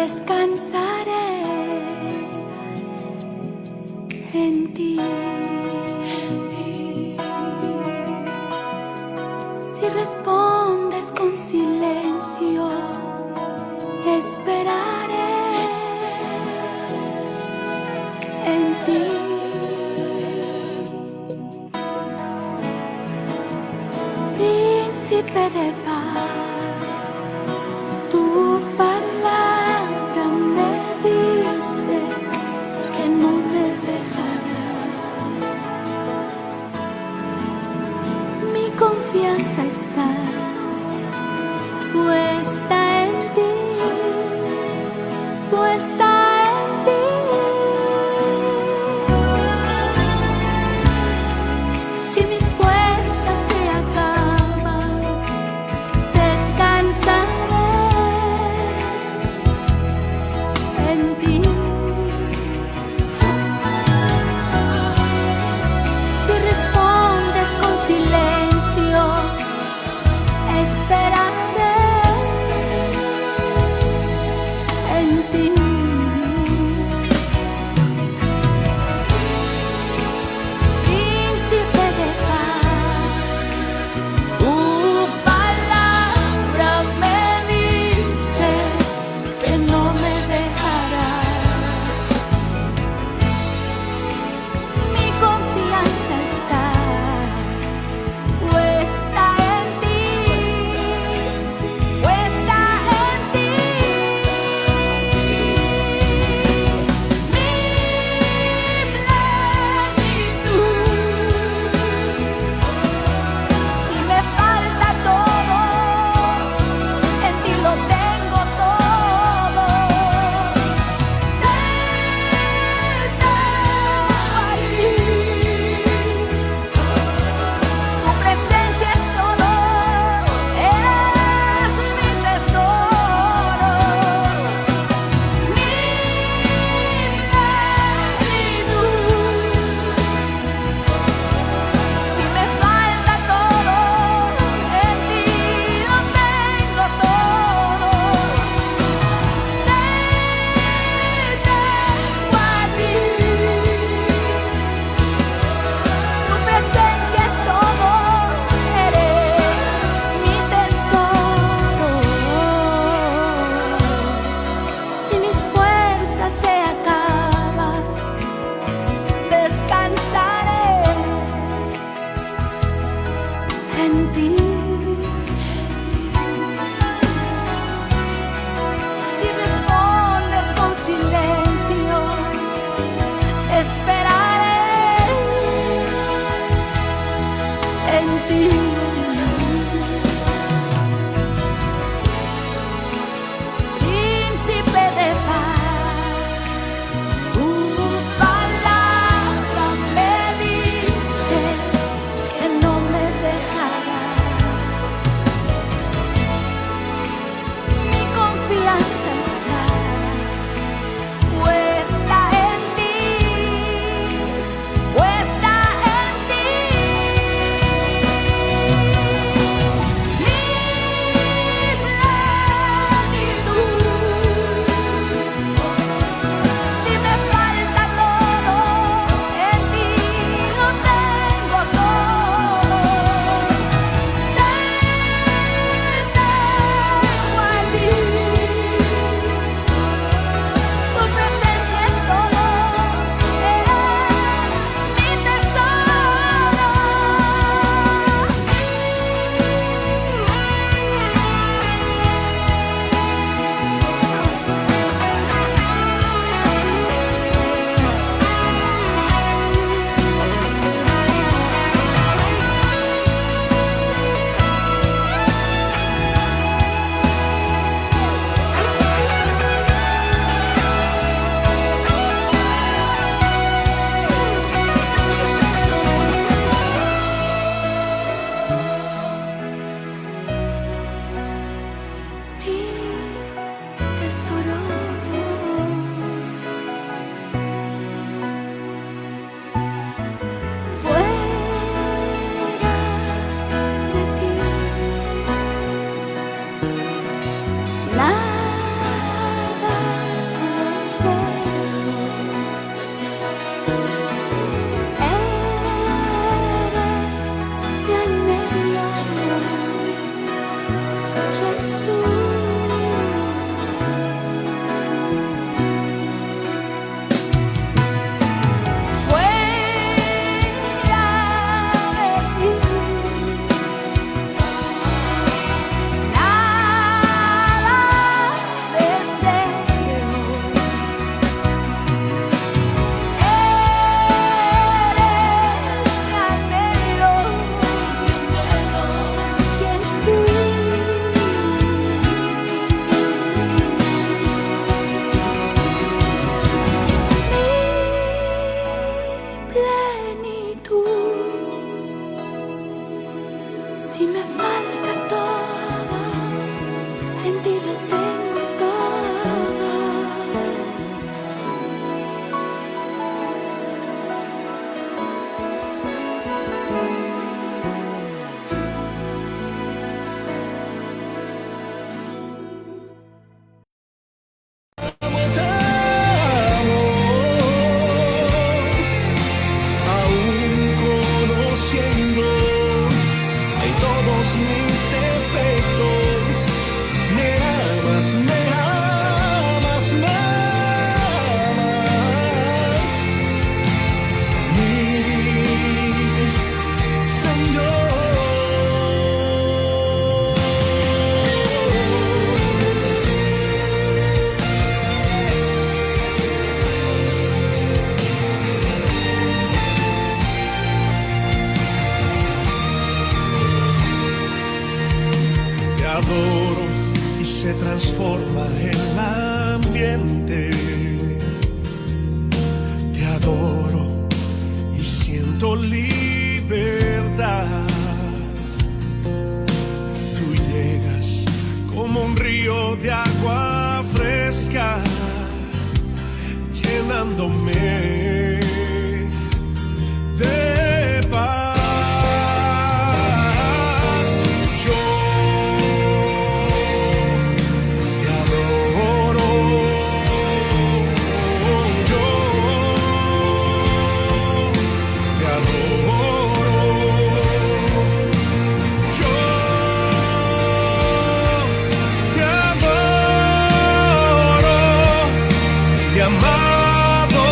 descansaré en ti. Si respondes con silencio, esperaré en ti. Príncipe de paz, tu palabra me dice que no me dejarás. Mi confianza está puesta en ti, puesta en ti. Si mis fuerzas se acaban, descansaré en ti. Si respondes con silencio, transforma el ambiente. Te adoro y siento libertad. Tú llegas como un río de agua fresca, llenándome de paz. Yo te adoro, yo te adoro, yo te adoro, mi amado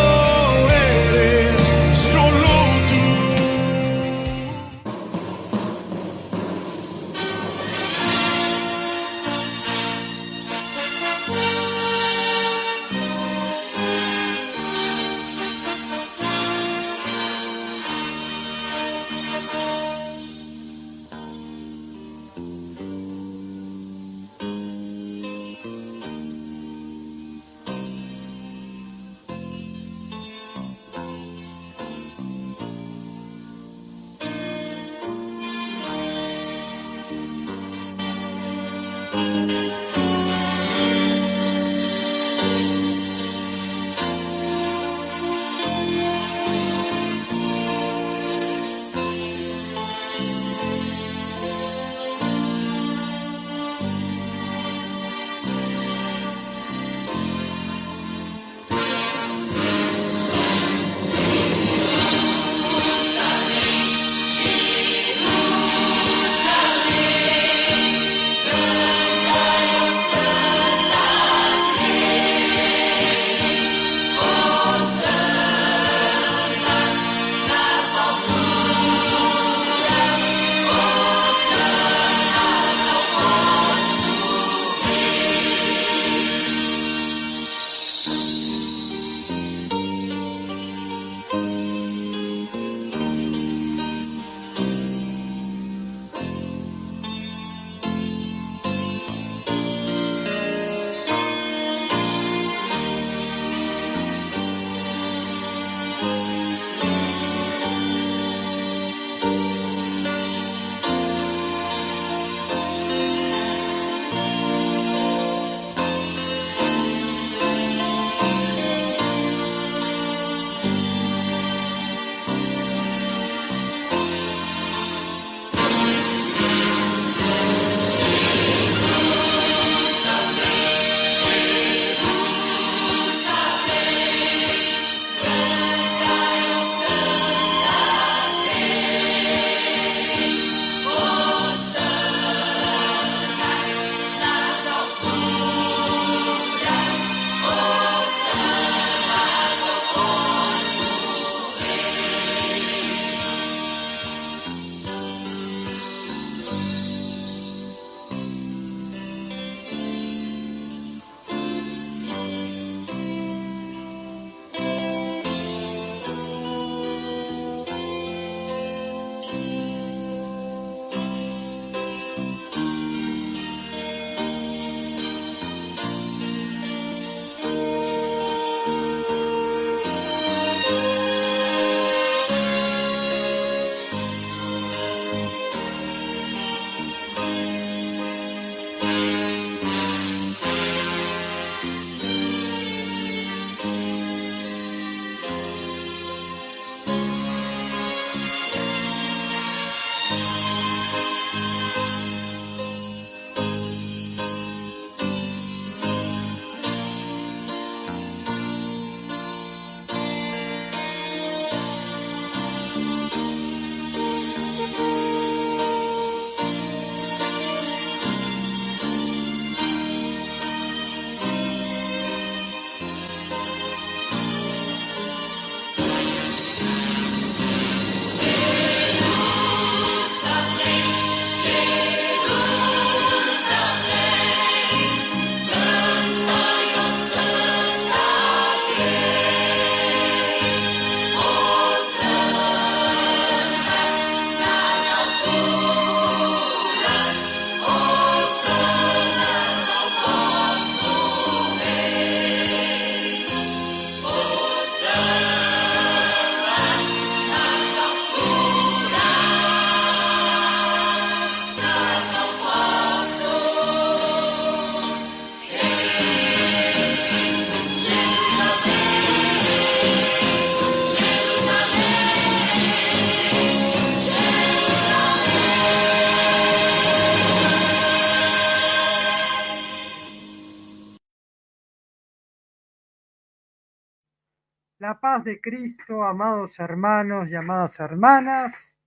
La paz de Cristo, amados hermanos y amadas hermanas.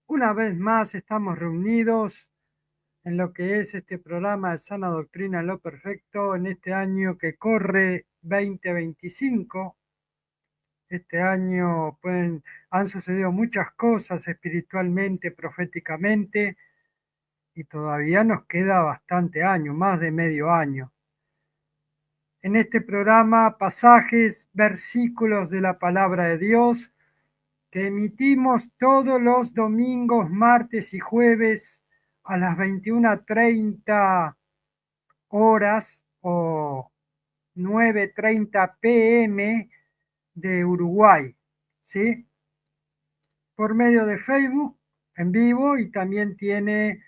Una vez más estamos reunidos en lo que es este programa de Sana Doctrina en lo Perfecto en este año que corre 2025. Este año han sucedido muchas cosas espiritualmente, proféticamente, y todavía nos queda bastante año, más de medio año. En este programa, pasajes, versículos de la palabra de Dios que emitimos todos los domingos, martes y jueves a las 21:30 horas o 9:30 p.m. de Uruguay, ¿sí? Por medio de Facebook en vivo, y también tiene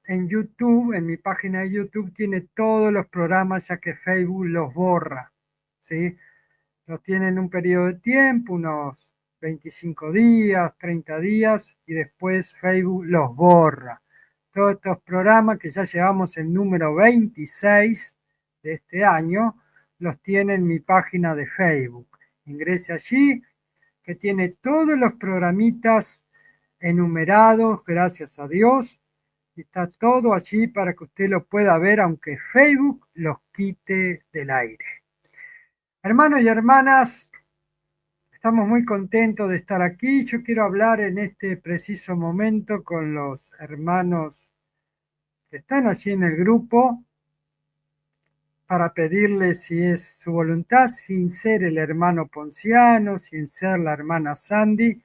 en YouTube, en mi página de YouTube, tiene todos los programas, ya que Facebook los borra, ¿sí? Los tiene en un periodo de tiempo, unos 25 días, 30 días, y después Facebook los borra. Todos estos programas, que ya llevamos el número 26 de este año, los tiene en mi página de Facebook. Ingrese allí, que tiene todos los programitas enumerados, gracias a Dios. Está todo allí para que usted lo pueda ver, aunque Facebook los quite del aire. Hermanos y hermanas, estamos muy contentos de estar aquí. Yo quiero hablar en este preciso momento con los hermanos que están allí en el grupo para pedirles, si es su voluntad, sin ser el hermano Ponciano, sin ser la hermana Sandy,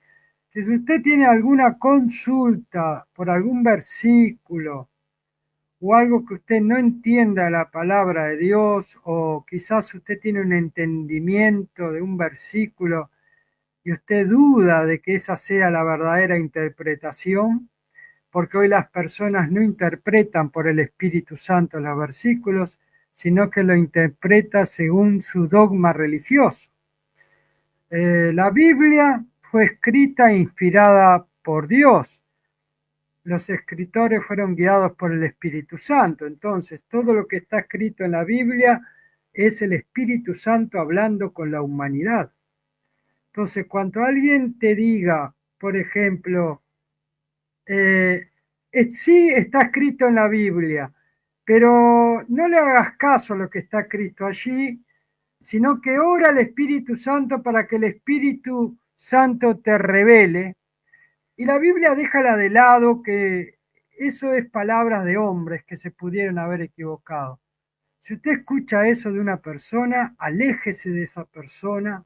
que si usted tiene alguna consulta por algún versículo o algo que usted no entienda la palabra de Dios, o quizás usted tiene un entendimiento de un versículo y usted duda de que esa sea la verdadera interpretación, porque hoy las personas no interpretan por el Espíritu Santo los versículos, sino que lo interpreta según su dogma religioso. La Biblia fue escrita e inspirada por Dios. Los escritores fueron guiados por el Espíritu Santo. Entonces, todo lo que está escrito en la Biblia es el Espíritu Santo hablando con la humanidad. Entonces, cuando alguien te diga, por ejemplo, sí está escrito en la Biblia, pero no le hagas caso a lo que está escrito allí, sino que ora al Espíritu Santo para que el Espíritu Santo te revele. Y la Biblia déjala de lado, que eso es palabras de hombres que se pudieron haber equivocado. Si usted escucha eso de una persona, aléjese de esa persona,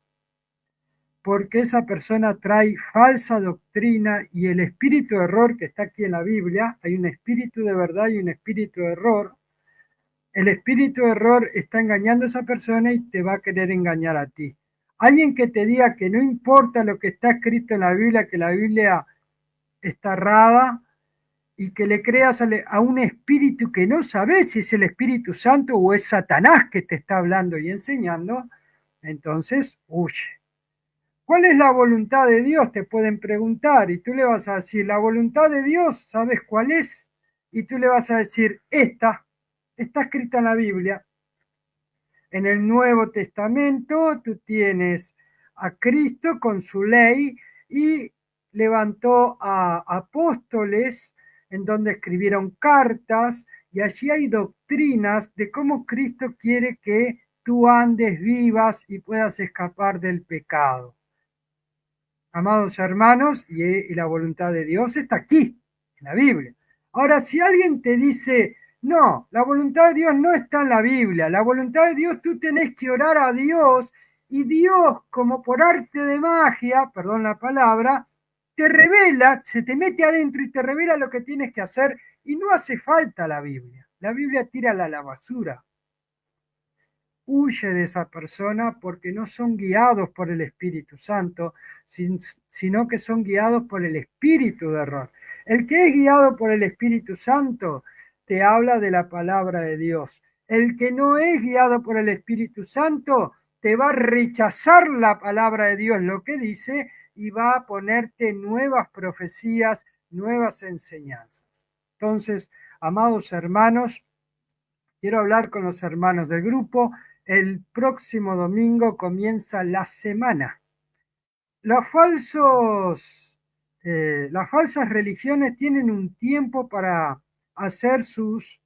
porque esa persona trae falsa doctrina, y el espíritu de error que está aquí en la Biblia, hay un espíritu de verdad y un espíritu de error. El espíritu de error está engañando a esa persona y te va a querer engañar a ti. Alguien que te diga que no importa lo que está escrito en la Biblia, que la Biblia está errada, y que le creas a un espíritu que no sabes si es el Espíritu Santo o es Satanás que te está hablando y enseñando, entonces huye. ¿Cuál es la voluntad de Dios? Te pueden preguntar, y tú le vas a decir, la voluntad de Dios, ¿sabes cuál es? Y tú le vas a decir, esta está escrita en la Biblia. En el Nuevo Testamento tú tienes a Cristo con su ley, y levantó a apóstoles en donde escribieron cartas, y allí hay doctrinas de cómo Cristo quiere que tú andes, vivas y puedas escapar del pecado. Amados hermanos, y la voluntad de Dios está aquí, en la Biblia. Ahora, si alguien te dice, no, la voluntad de Dios no está en la Biblia, la voluntad de Dios tú tenés que orar a Dios, y Dios, como por arte de magia, perdón la palabra, te revela, se te mete adentro y te revela lo que tienes que hacer, y no hace falta la Biblia. La Biblia tírala a la basura. Huye de esa persona, porque no son guiados por el Espíritu Santo, sino que son guiados por el espíritu de error. El que es guiado por el Espíritu Santo te habla de la palabra de Dios. El que no es guiado por el Espíritu Santo te va a rechazar la palabra de Dios, lo que dice, y va a ponerte nuevas profecías, nuevas enseñanzas. Entonces, amados hermanos, quiero hablar con los hermanos del grupo el próximo domingo comienza la semana. Las falsas religiones tienen un tiempo para hacer sus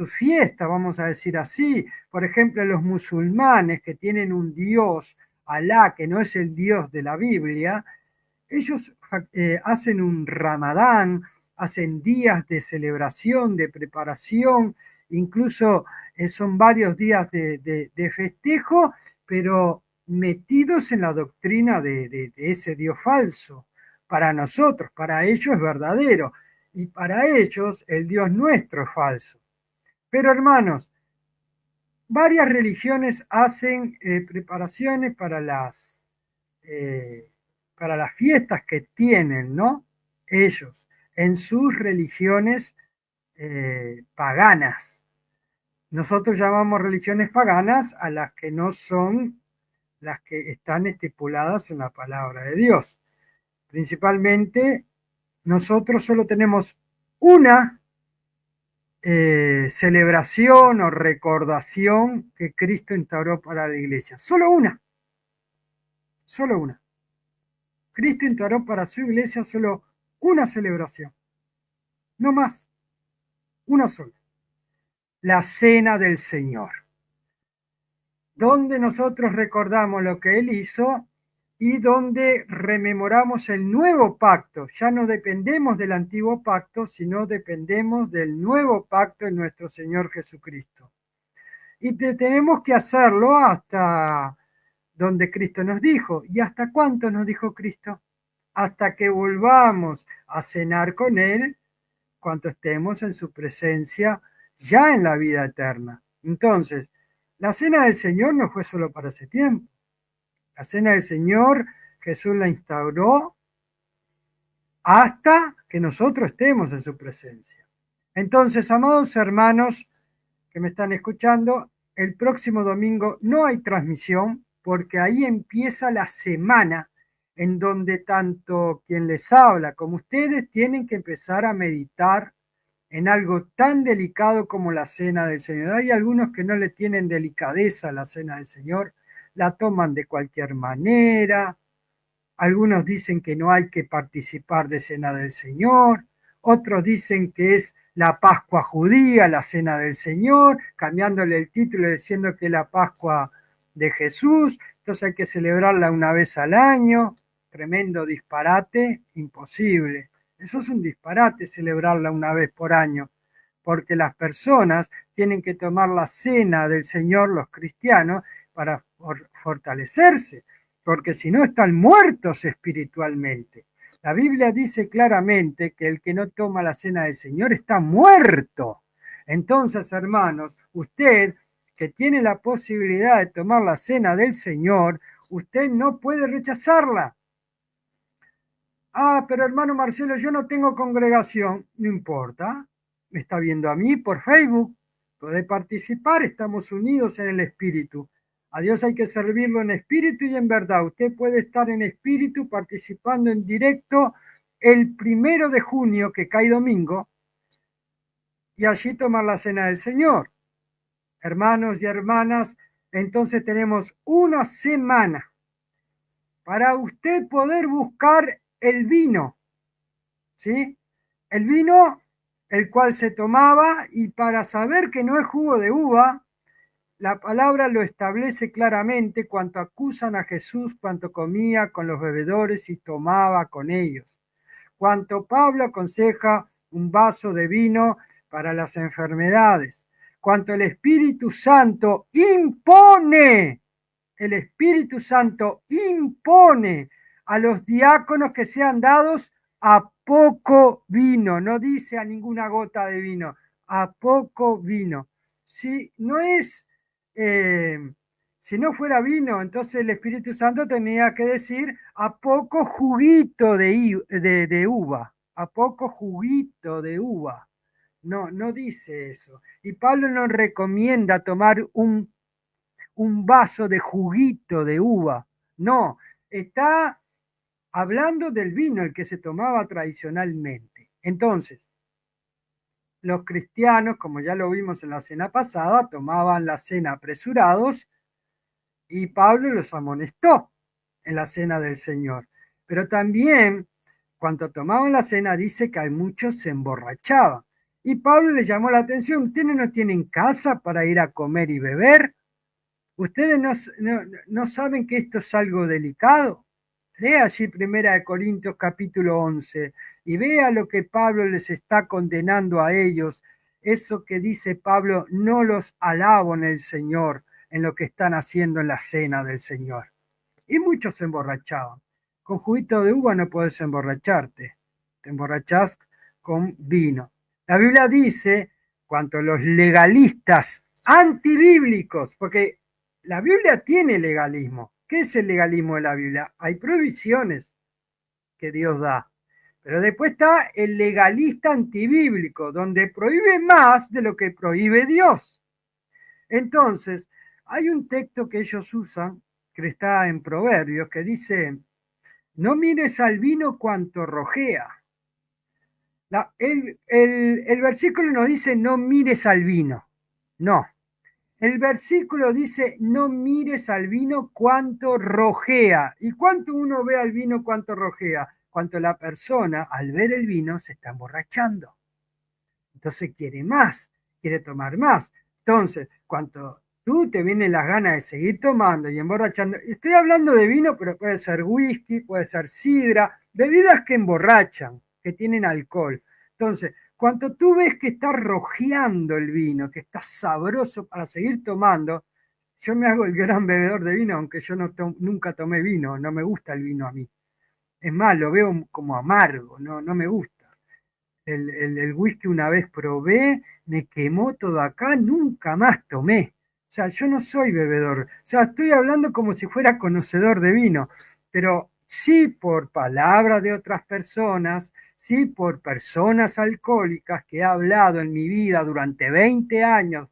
fiestas, vamos a decir así. Por ejemplo, los musulmanes que tienen un Dios, Alá, que no es el Dios de la Biblia, ellos hacen un Ramadán, hacen días de celebración, de preparación, incluso son varios días de festejo, pero metidos en la doctrina de ese Dios falso. Para nosotros, para ellos es verdadero, y para ellos el Dios nuestro es falso. Pero hermanos, varias religiones hacen preparaciones para las fiestas que tienen, ¿no? Ellos, en sus religiones paganas. Nosotros llamamos religiones paganas a las que no son las que están estipuladas en la palabra de Dios. Principalmente, nosotros solo tenemos una celebración o recordación que Cristo instauró para la iglesia. Solo una. Solo una. Cristo instauró para su iglesia solo una celebración. No más. Una sola. La cena del Señor. Donde nosotros recordamos lo que Él hizo y donde rememoramos el nuevo pacto. Ya no dependemos del antiguo pacto, sino dependemos del nuevo pacto en nuestro Señor Jesucristo. Y tenemos que hacerlo hasta donde Cristo nos dijo. ¿Y hasta cuánto nos dijo Cristo? Hasta que volvamos a cenar con Él, cuando estemos en su presencia, ya en la vida eterna. Entonces, la cena del Señor no fue solo para ese tiempo. La cena del Señor, Jesús la instauró hasta que nosotros estemos en su presencia. Entonces, amados hermanos que me están escuchando, el próximo domingo no hay transmisión porque ahí empieza la semana en donde tanto quien les habla como ustedes tienen que empezar a meditar en algo tan delicado como la cena del Señor. Hay algunos que no le tienen delicadeza a la cena del Señor, la toman de cualquier manera. Algunos dicen que no hay que participar de cena del Señor, otros dicen que es la Pascua judía, la cena del Señor, cambiándole el título diciendo que es la Pascua de Jesús, entonces hay que celebrarla una vez al año. Tremendo disparate, imposible. Eso es un disparate, celebrarla una vez por año, porque las personas tienen que tomar la cena del Señor, los cristianos, para fortalecerse, porque si no están muertos espiritualmente. La Biblia dice claramente que el que no toma la cena del Señor está muerto. Entonces, hermanos, usted que tiene la posibilidad de tomar la cena del Señor, usted no puede rechazarla. Ah, pero hermano Marcelo, yo no tengo congregación. No importa, me está viendo a mí por Facebook, puede participar, estamos unidos en el Espíritu. A Dios hay que servirlo en espíritu y en verdad. Usted puede estar en espíritu participando en directo el 1 de junio, que cae domingo, y allí tomar la cena del Señor. Hermanos y hermanas, entonces tenemos una semana para usted poder buscar el vino, ¿sí? El vino, el cual se tomaba, y para saber que no es jugo de uva, la palabra lo establece claramente cuando acusan a Jesús cuando comía con los bebedores y tomaba con ellos. Cuando Pablo aconseja un vaso de vino para las enfermedades. Cuando el Espíritu Santo impone, el Espíritu Santo impone a los diáconos que sean dados a poco vino. No dice a ninguna gota de vino, a poco vino. Si no es... si no fuera vino, entonces el Espíritu Santo tenía que decir a poco juguito de uva, a poco juguito de uva. No, no dice eso. Y Pablo nos recomienda tomar un vaso de juguito de uva. No, está hablando del vino, el que se tomaba tradicionalmente. Entonces, los cristianos, como ya lo vimos en la cena pasada, tomaban la cena apresurados y Pablo los amonestó en la cena del Señor. Pero también, cuando tomaban la cena, dice que hay muchos se emborrachaban. Y Pablo les llamó la atención: ¿ustedes no tienen casa para ir a comer y beber? ¿Ustedes no saben que esto es algo delicado? Lea allí 1 Corintios capítulo 11 y vea lo que Pablo les está condenando a ellos. Eso que dice Pablo: no los alabo en el Señor, en lo que están haciendo en la cena del Señor. Y muchos se emborrachaban. Con juguito de uva no puedes emborracharte, te emborrachás con vino. La Biblia dice, cuanto a los legalistas antibíblicos, porque la Biblia tiene legalismo. ¿Qué es el legalismo de la Biblia? Hay prohibiciones que Dios da, pero después está el legalista antibíblico, donde prohíbe más de lo que prohíbe Dios. Entonces, hay un texto que ellos usan, que está en Proverbios, que dice: no mires al vino cuanto rojea. El versículo no dice no mires al vino, no. El versículo dice no mires al vino cuanto rojea. ¿Y cuánto uno ve al vino cuanto rojea? Cuanto la persona al ver el vino se está emborrachando. Entonces quiere más, quiere tomar más. Entonces, cuando tú te vienen las ganas de seguir tomando y emborrachando, estoy hablando de vino, pero puede ser whisky, puede ser sidra, bebidas que emborrachan, que tienen alcohol. Entonces, cuando tú ves que está rojeando el vino, que está sabroso para seguir tomando, yo me hago el gran bebedor de vino, aunque yo nunca tomé vino, no me gusta el vino a mí. Es más, lo veo como amargo, no me gusta. El whisky una vez probé, me quemó todo acá, nunca más tomé. O sea, yo no soy bebedor. O sea, estoy hablando como si fuera conocedor de vino, pero sí por palabras de otras personas, sí por personas alcohólicas que he hablado en mi vida durante 20 años,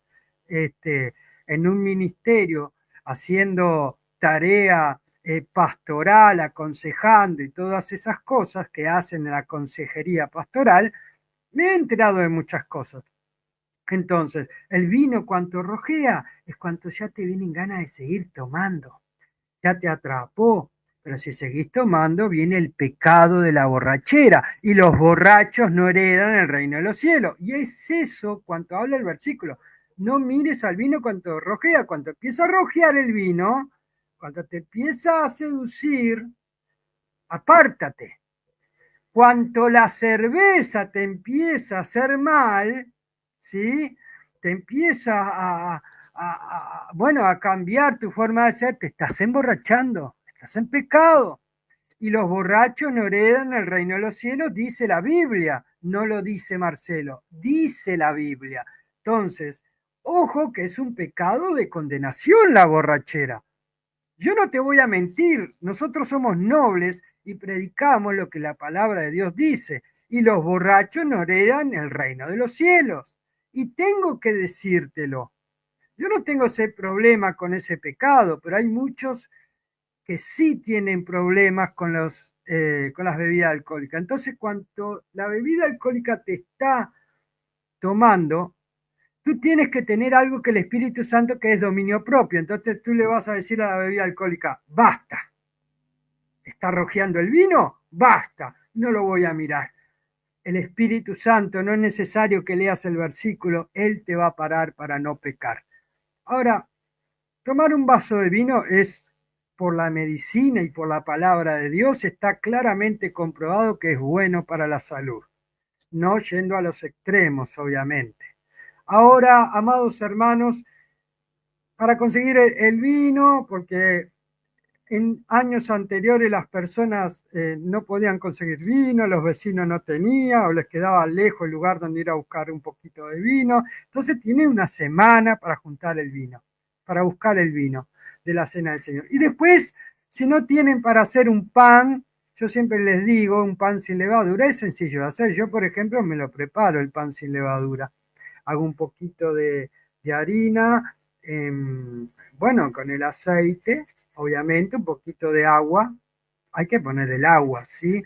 en un ministerio, haciendo tarea pastoral, aconsejando y todas esas cosas que hacen en la consejería pastoral, me he enterado de muchas cosas. Entonces, el vino cuanto rojea es cuanto ya te vienen ganas de seguir tomando, ya te atrapó, pero si seguís tomando viene el pecado de la borrachera y los borrachos no heredan el reino de los cielos. Y es eso cuanto habla el versículo: no mires al vino cuanto rojea. Cuando empieza a rojear el vino, cuando te empieza a seducir, apártate. Cuanto la cerveza te empieza a hacer mal, ¿sí? Te empieza a cambiar tu forma de ser, te estás emborrachando, estás en pecado. Y los borrachos no heredan el reino de los cielos, dice la Biblia, no lo dice Marcelo, dice la Biblia. Entonces, ojo que es un pecado de condenación la borrachera. Yo no te voy a mentir, nosotros somos nobles y predicamos lo que la palabra de Dios dice, y los borrachos no heredan el reino de los cielos. Y tengo que decírtelo. Yo no tengo ese problema con ese pecado, pero hay muchos que sí tienen problemas con las bebidas alcohólicas. Entonces, cuando la bebida alcohólica te está tomando, tú tienes que tener algo que el Espíritu Santo, que es dominio propio. Entonces tú le vas a decir a la bebida alcohólica: basta. ¿Está rojeando el vino? Basta. No lo voy a mirar. El Espíritu Santo, no es necesario que leas el versículo, Él te va a parar para no pecar. Ahora, tomar un vaso de vino es, por la medicina y por la palabra de Dios, está claramente comprobado que es bueno para la salud. No yendo a los extremos, obviamente. Ahora, amados hermanos, para conseguir el vino, porque en años anteriores las personas no podían conseguir vino, los vecinos no tenían o les quedaba lejos el lugar donde ir a buscar un poquito de vino. Entonces tienen una semana para juntar el vino, para buscar el vino de la cena del Señor. Y después, si no tienen para hacer un pan, yo siempre les digo, un pan sin levadura es sencillo de hacer. Yo, por ejemplo, me lo preparo el pan sin levadura. Hago un poquito de harina, con el aceite, obviamente, un poquito de agua, hay que poner el agua, ¿sí?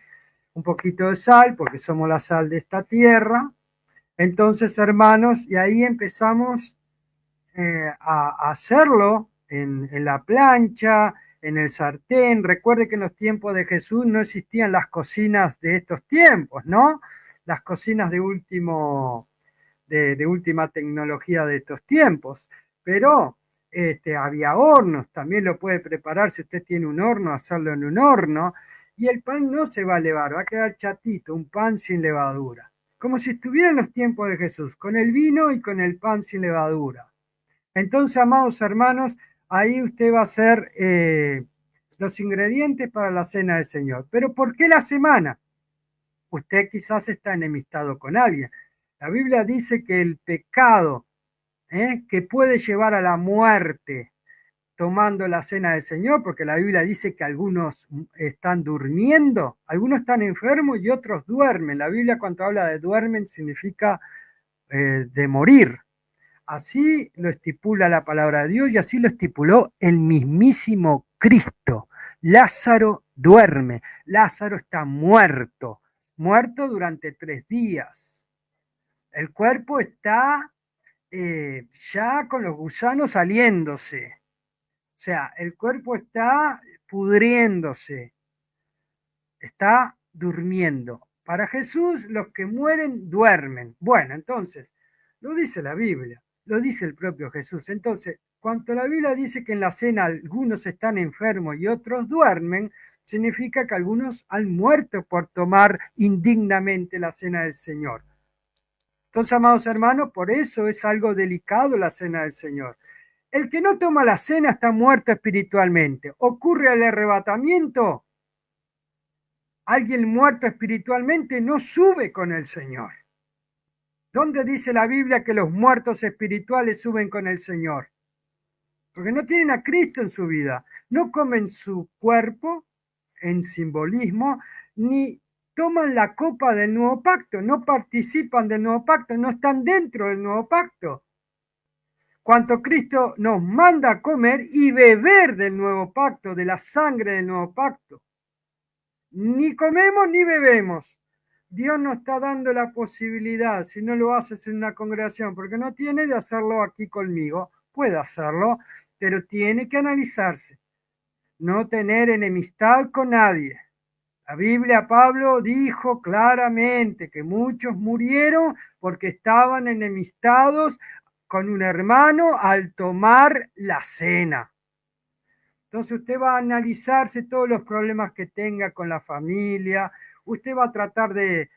Un poquito de sal, porque somos la sal de esta tierra, Entonces, hermanos, y ahí empezamos a hacerlo en la plancha, en el sartén. Recuerde que en los tiempos de Jesús no existían las cocinas de estos tiempos, ¿no? Las cocinas de última tecnología de estos tiempos, pero había hornos, también lo puede preparar si usted tiene un horno, hacerlo en un horno, y el pan no se va a elevar, va a quedar chatito, un pan sin levadura, como si estuviera en los tiempos de Jesús, con el vino y con el pan sin levadura. Entonces, amados hermanos, ahí usted va a hacer los ingredientes para la cena del Señor. Pero ¿por qué la semana? Usted quizás está enemistado con alguien. La Biblia dice que el pecado que puede llevar a la muerte tomando la cena del Señor, porque la Biblia dice que algunos están durmiendo, algunos están enfermos y otros duermen. La Biblia cuando habla de duermen significa de morir. Así lo estipula la palabra de Dios y así lo estipuló el mismísimo Cristo. Lázaro duerme, Lázaro está muerto, muerto durante 3 días. El cuerpo está ya con los gusanos saliéndose. O sea, el cuerpo está pudriéndose, está durmiendo. Para Jesús, los que mueren duermen. Bueno, entonces, lo dice la Biblia, lo dice el propio Jesús. Entonces, cuando la Biblia dice que en la cena algunos están enfermos y otros duermen, significa que algunos han muerto por tomar indignamente la cena del Señor. Entonces, amados hermanos, por eso es algo delicado la cena del Señor. El que no toma la cena está muerto espiritualmente. Ocurre el arrebatamiento. Alguien muerto espiritualmente no sube con el Señor. ¿Dónde dice la Biblia que los muertos espirituales suben con el Señor? Porque no tienen a Cristo en su vida. No comen su cuerpo en simbolismo, ni toman la copa del nuevo pacto, no participan del nuevo pacto, no están dentro del nuevo pacto. Cuanto Cristo nos manda a comer y beber del nuevo pacto, de la sangre del nuevo pacto. Ni comemos ni bebemos. Dios nos está dando la posibilidad, si no lo haces en una congregación, porque no tiene de hacerlo aquí conmigo, puede hacerlo, pero tiene que analizarse, no tener enemistad con nadie. La Biblia, Pablo dijo claramente que muchos murieron porque estaban enemistados con un hermano al tomar la cena. Entonces usted va a analizarse todos los problemas que tenga con la familia, usted va a tratar de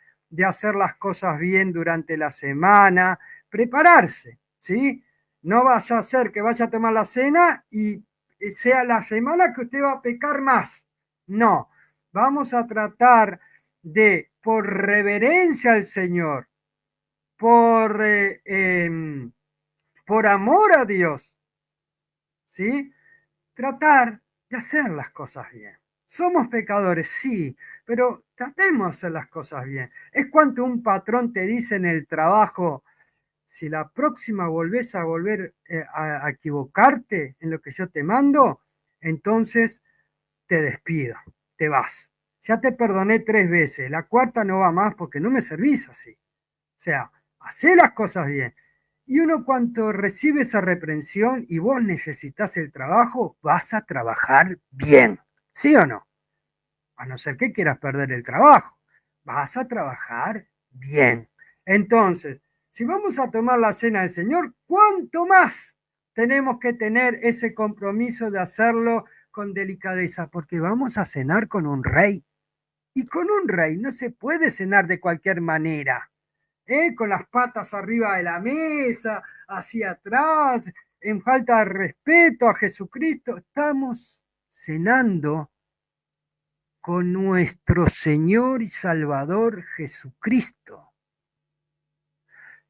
hacer las cosas bien durante la semana, prepararse, ¿sí? No vaya a ser que vaya a tomar la cena y sea la semana que usted va a pecar más. No, vamos a tratar de, por reverencia al Señor, por amor a Dios, ¿sí? Tratar de hacer las cosas bien. Somos pecadores, sí, pero tratemos de hacer las cosas bien. Es cuando un patrón te dice en el trabajo, si la próxima volvés a volver a equivocarte en lo que yo te mando, entonces te despido, te vas. Ya te perdoné 3 veces, la cuarta no va más porque no me servís así. O sea, hacé las cosas bien. Y uno cuando recibe esa reprensión y vos necesitas el trabajo, vas a trabajar bien, ¿sí o no? A no ser que quieras perder el trabajo, vas a trabajar bien. Entonces, si vamos a tomar la cena del Señor, ¿cuánto más tenemos que tener ese compromiso de hacerlo con delicadeza? Porque vamos a cenar con un rey. Y con un rey no se puede cenar de cualquier manera. Con las patas arriba de la mesa, hacia atrás, en falta de respeto a Jesucristo. Estamos cenando con nuestro Señor y Salvador Jesucristo.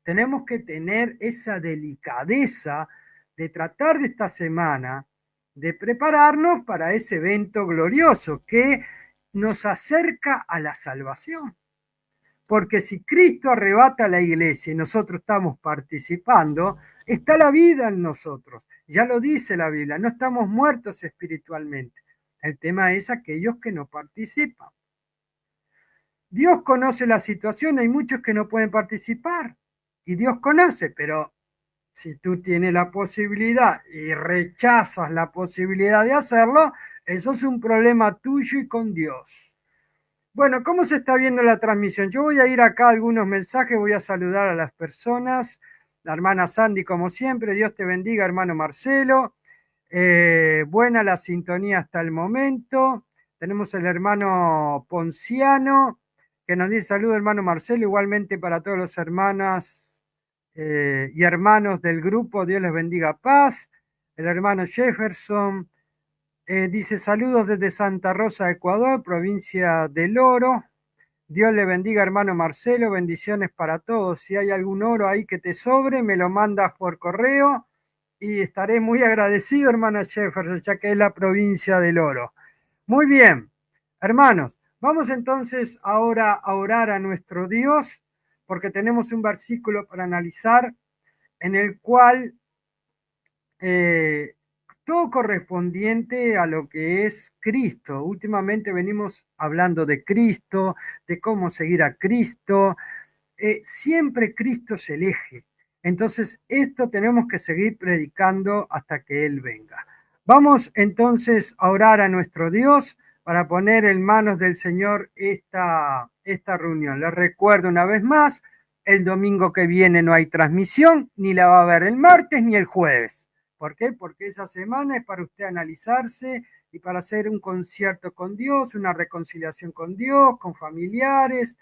Tenemos que tener esa delicadeza de tratar de esta semana de prepararnos para ese evento glorioso que nos acerca a la salvación. Porque si Cristo arrebata a la iglesia y nosotros estamos participando, está la vida en nosotros. Ya lo dice la Biblia, no estamos muertos espiritualmente. El tema es aquellos que no participan. Dios conoce la situación, hay muchos que no pueden participar. y Dios conoce, pero si tú tienes la posibilidad y rechazas la posibilidad de hacerlo, eso es un problema tuyo y con Dios. Bueno, ¿cómo se está viendo la transmisión? Yo voy a ir acá a algunos mensajes, voy a saludar a las personas. La hermana Sandy, como siempre, Dios te bendiga, hermano Marcelo. Buena la sintonía hasta el momento. Tenemos el hermano Ponciano, que nos dice saludo, hermano Marcelo, igualmente para todos los hermanas y hermanos del grupo, Dios les bendiga, paz. El hermano Jefferson dice saludos desde Santa Rosa, Ecuador, provincia del Oro. Dios le bendiga, hermano Marcelo, bendiciones para todos. Si hay algún oro ahí que te sobre, me lo mandas por correo y estaré muy agradecido, hermano Jefferson, ya que es la provincia del Oro. Muy bien, hermanos, vamos entonces ahora a orar a nuestro Dios, porque tenemos un versículo para analizar en el cual todo correspondiente a lo que es Cristo. Últimamente venimos hablando de Cristo, de cómo seguir a Cristo. Siempre Cristo es el eje. Entonces, esto tenemos que seguir predicando hasta que Él venga. Vamos entonces a orar a nuestro Dios para poner en manos del Señor esta reunión. Les recuerdo una vez más, el domingo que viene no hay transmisión, ni la va a haber el martes ni el jueves. ¿Por qué? Porque esa semana es para usted analizarse y para hacer un concierto con Dios, una reconciliación con Dios, con familiares.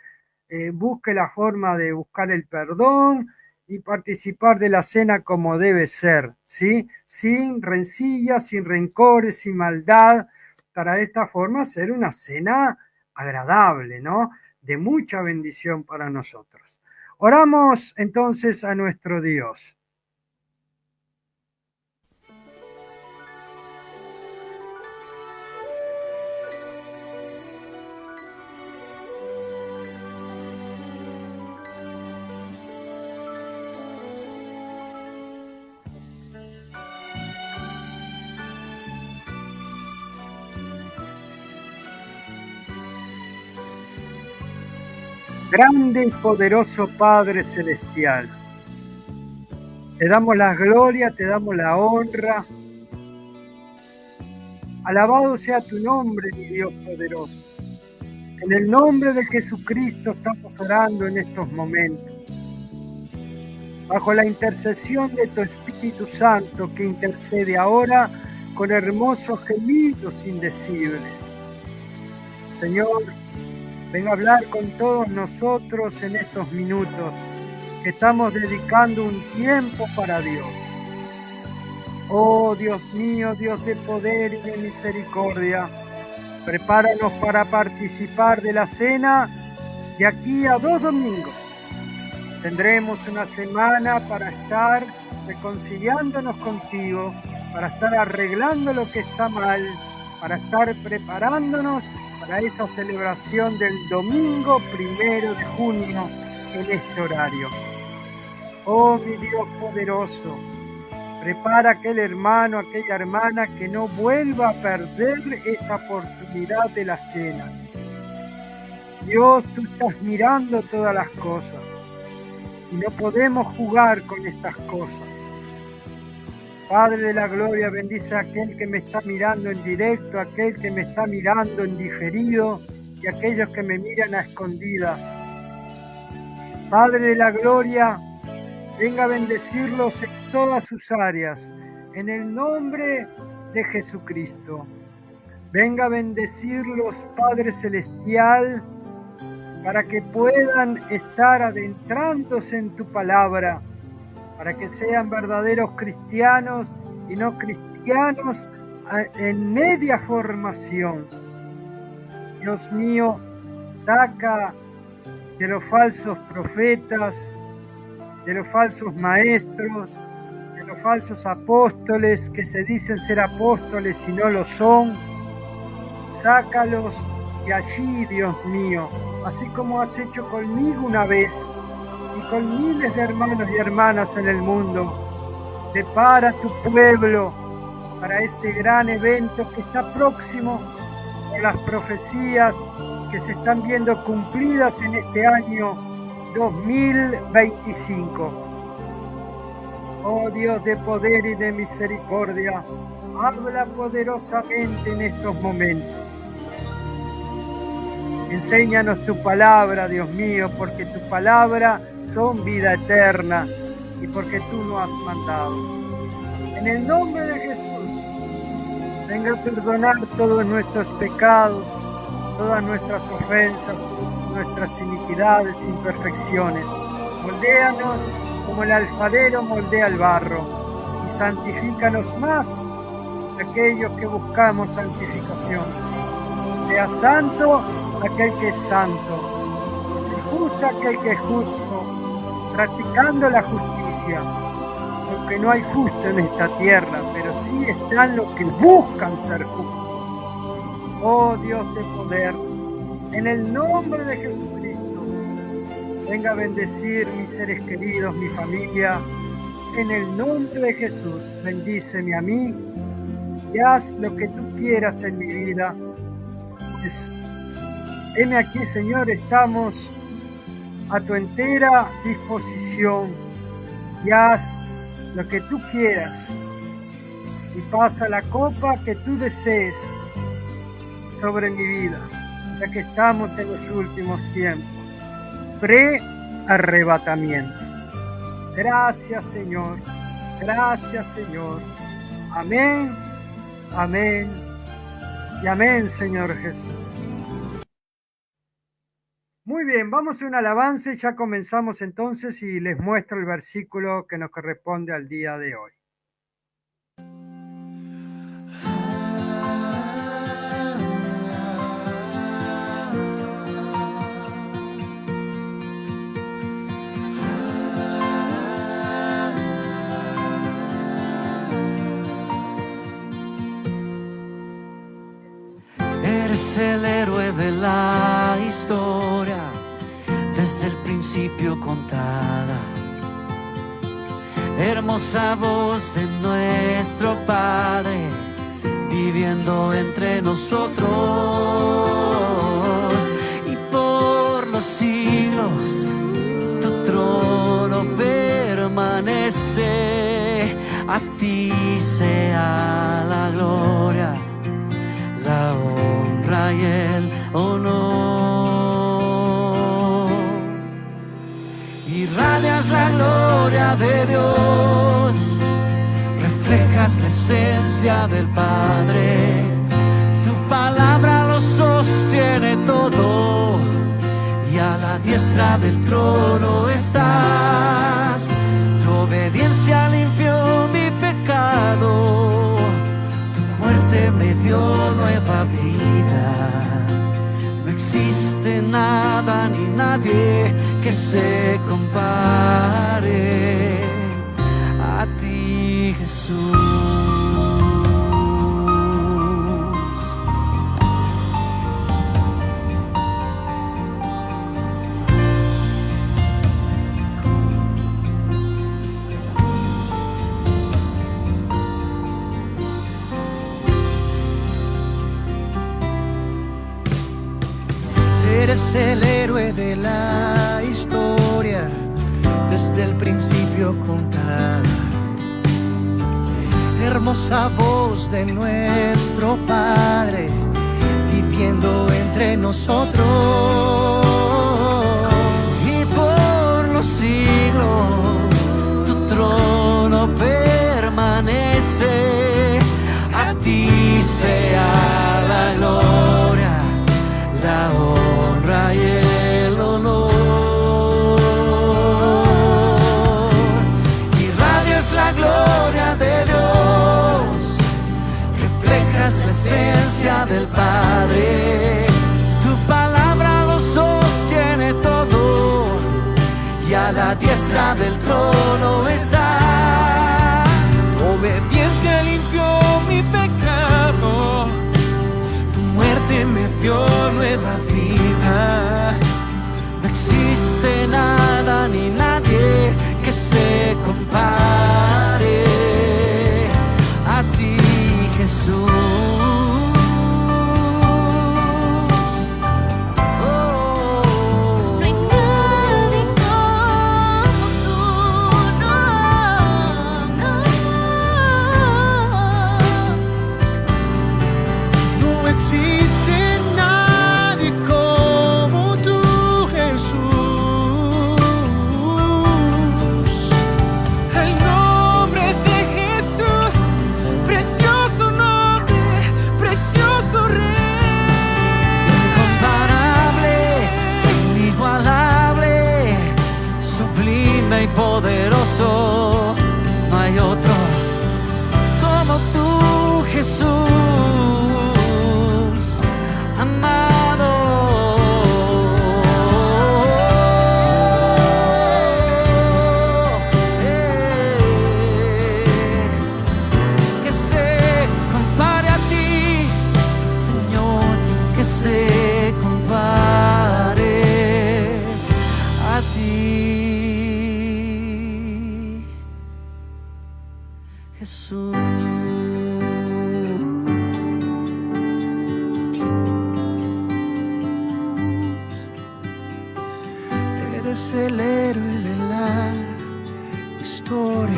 Busque la forma de buscar el perdón y participar de la cena como debe ser, ¿sí? Sin rencillas, sin rencores, sin maldad, para de esta forma hacer una cena agradable, ¿no? De mucha bendición para nosotros. Oramos entonces a nuestro Dios. Grande y poderoso Padre Celestial, te damos la gloria, te damos la honra. Alabado sea tu nombre, mi Dios poderoso. En el nombre de Jesucristo estamos orando en estos momentos. Bajo la intercesión de tu Espíritu Santo que intercede ahora con hermosos gemidos indecibles. Señor, ven a hablar con todos nosotros en estos minutos que estamos dedicando un tiempo para Dios. Oh Dios mío, Dios de poder y de misericordia, prepáranos para participar de la cena de aquí a 2 domingos. Tendremos una semana para estar reconciliándonos contigo, para estar arreglando lo que está mal, para estar preparándonos para esa celebración del domingo 1 de junio en este horario. Oh mi Dios poderoso, prepara a aquel hermano, aquella hermana que no vuelva a perder esta oportunidad de la cena. Dios, tú estás mirando todas las cosas y no podemos jugar con estas cosas. Padre de la gloria, bendice a aquel que me está mirando en directo, aquel que me está mirando en diferido y aquellos que me miran a escondidas. Padre de la gloria, venga a bendecirlos en todas sus áreas, en el nombre de Jesucristo. Venga a bendecirlos, Padre Celestial, para que puedan estar adentrándose en tu palabra, para que sean verdaderos cristianos y no cristianos en media formación. Dios mío, saca de los falsos profetas, de los falsos maestros, de los falsos apóstoles que se dicen ser apóstoles y no lo son. Sácalos de allí, Dios mío, así como has hecho conmigo una vez y con miles de hermanos y hermanas en el mundo. Prepara tu pueblo para ese gran evento que está próximo, con las profecías que se están viendo cumplidas en este año 2025. Oh Dios de poder y de misericordia, habla poderosamente en estos momentos. Enséñanos tu palabra, Dios mío, porque tu palabra son vida eterna y porque tú nos has mandado. En el nombre de Jesús, venga a perdonar todos nuestros pecados, todas nuestras ofensas, nuestras iniquidades, imperfecciones. Moldéanos como el alfarero moldea el barro y santifícanos más aquellos que buscamos santificación. Sea santo aquel que es santo, sea justo aquel que es justo, practicando la justicia, porque no hay justo en esta tierra, pero sí están los que buscan ser justos. Oh Dios de poder, en el nombre de Jesucristo, venga a bendecir mis seres queridos, mi familia. En el nombre de Jesús, bendíceme a mí y haz lo que tú quieras en mi vida. Heme aquí, Señor, estamos a tu entera disposición y haz lo que tú quieras y pasa la copa que tú desees sobre mi vida, ya que estamos en los últimos tiempos, pre-arrebatamiento. Gracias, Señor. Gracias, Señor. Amén, amén y amén, Señor Jesús. Muy bien, vamos a un alabanza y ya comenzamos entonces y les muestro el versículo que nos corresponde al día de hoy. Eres el héroe de la historia, desde el principio contada. Hermosa voz de nuestro Padre, viviendo entre nosotros. Y por los siglos tu trono permanece. A ti sea la gloria, la honra y el honor. Irradias la gloria de Dios, reflejas la esencia del Padre. Tu palabra lo sostiene todo y a la diestra del trono estás. Tu obediencia limpió mi pecado, muerte me dio nueva vida. No existe nada ni nadie que se compare a ti, Jesús. Eres el héroe de la historia, desde el principio contada. Hermosa voz de nuestro Padre, viviendo entre nosotros. Y por los siglos tu trono permanece. A ti sea la gloria, la honra y el honor. Irradias la gloria de Dios, reflejas la esencia del Padre. Tu palabra lo sostiene todo y a la diestra del trono estás. Obediencia limpió mi pecado, tu muerte me dio nueva vida. No existe nada ni nadie que se compare a ti, Jesús. No hay nadie poderoso, no hay otro como tú, Jesús, amado. Que se compare a ti, Señor, que se compare a ti, Jesús. Eres el héroe de la historia.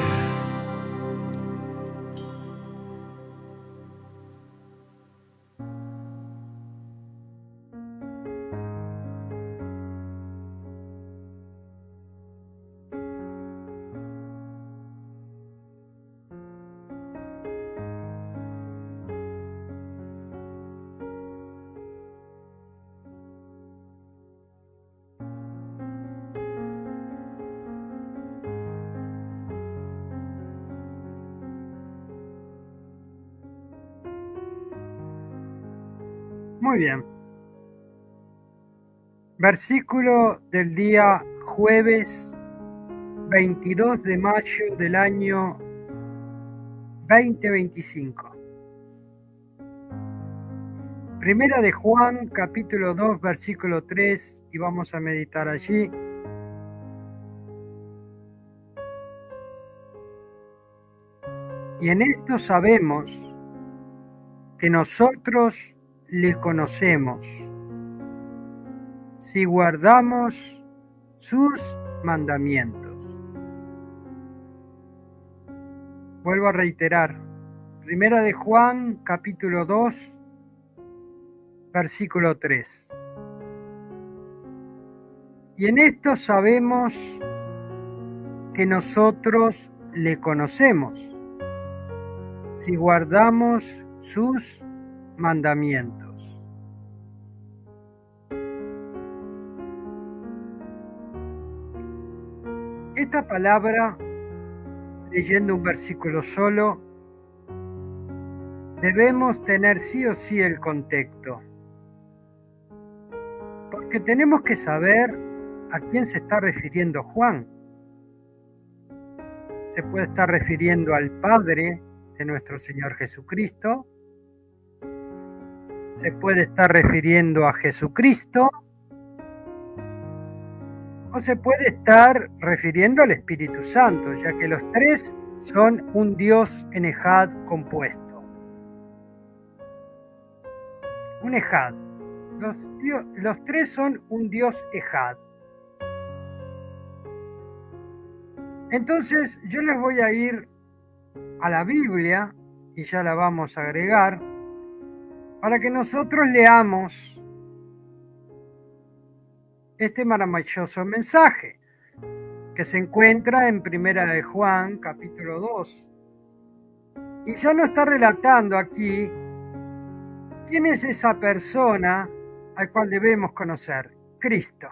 Muy bien. Versículo del día jueves 22 de mayo del año 2025. Primera de Juan, capítulo 2, versículo 3, y vamos a meditar allí. Y en esto sabemos que nosotros le conocemos, si guardamos sus mandamientos. Vuelvo a reiterar, Primera de Juan, capítulo 2, versículo 3. Y en esto sabemos que nosotros le conocemos, si guardamos sus mandamientos. Esta palabra, leyendo un versículo solo, debemos tener sí o sí el contexto, porque tenemos que saber a quién se está refiriendo Juan. Se puede estar refiriendo al Padre de nuestro Señor Jesucristo, se puede estar refiriendo a Jesucristo, o se puede estar refiriendo al Espíritu Santo, ya que los tres son un Dios en Ejad compuesto. Un Ejad. Los tres son un Dios Ejad. Entonces yo les voy a ir a la Biblia, y ya la vamos a agregar, para que nosotros leamos este maravilloso mensaje que se encuentra en Primera de Juan, capítulo 2. Y ya nos está relatando aquí quién es esa persona al cual debemos conocer: Cristo,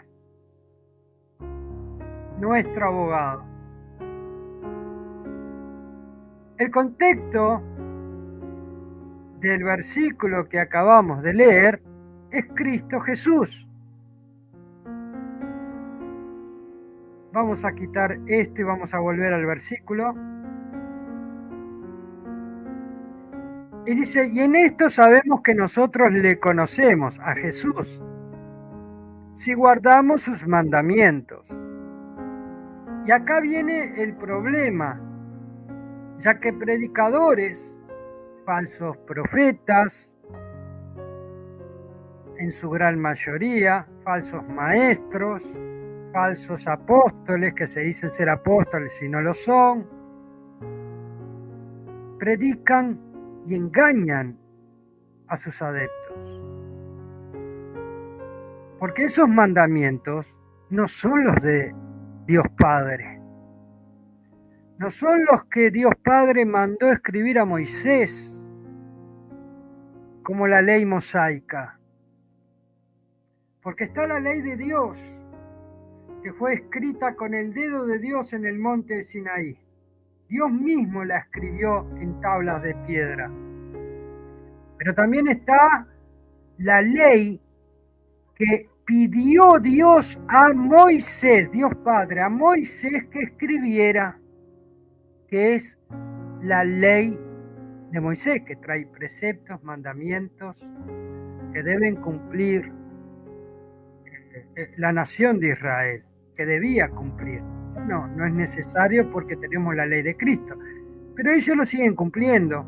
nuestro abogado. El contexto del versículo que acabamos de leer es Cristo Jesús. Vamos a quitar esto y vamos a volver al versículo. Y dice, y en esto sabemos que nosotros le conocemos a Jesús, si guardamos sus mandamientos. Y acá viene el problema, ya que predicadores, falsos profetas, en su gran mayoría, falsos maestros, falsos apóstoles que se dicen ser apóstoles y no lo son, predican y engañan a sus adeptos. Porque esos mandamientos no son los de Dios Padre. No son los que Dios Padre mandó escribir a Moisés, como la ley mosaica. Porque está la ley de Dios, que fue escrita con el dedo de Dios en el monte de Sinaí. Dios mismo la escribió en tablas de piedra. Pero también está la ley que pidió Dios a Moisés, Dios Padre, a Moisés que escribiera, que es la ley de Moisés, que trae preceptos, mandamientos que deben cumplir la nación de Israel, que debía cumplir. No es necesario porque tenemos la ley de Cristo, pero ellos lo siguen cumpliendo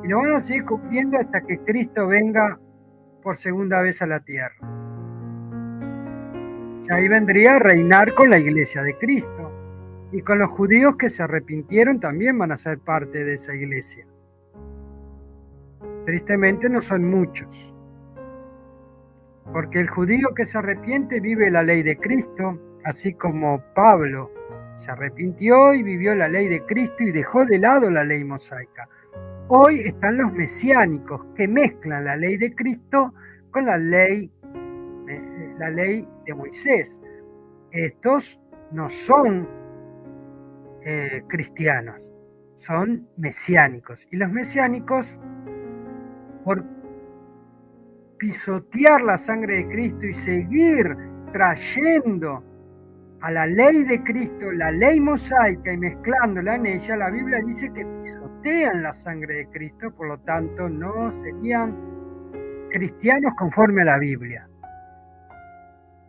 y lo van a seguir cumpliendo hasta que Cristo venga por segunda vez a la tierra. Y ahí vendría a reinar con la iglesia de Cristo, y con los judíos que se arrepintieron también van a ser parte de esa iglesia. Tristemente no son muchos, porque el judío que se arrepiente vive la ley de Cristo, así como Pablo se arrepintió y vivió la ley de Cristo y dejó de lado la ley mosaica. Hoy están los mesiánicos que mezclan la ley de Cristo con la ley de Moisés. Estos no son cristianos, son mesiánicos. Y los mesiánicos, por pisotear la sangre de Cristo y seguir trayendo a la ley de Cristo, la ley mosaica, y mezclándola en ella, la Biblia dice que pisotean la sangre de Cristo, por lo tanto no serían cristianos conforme a la Biblia.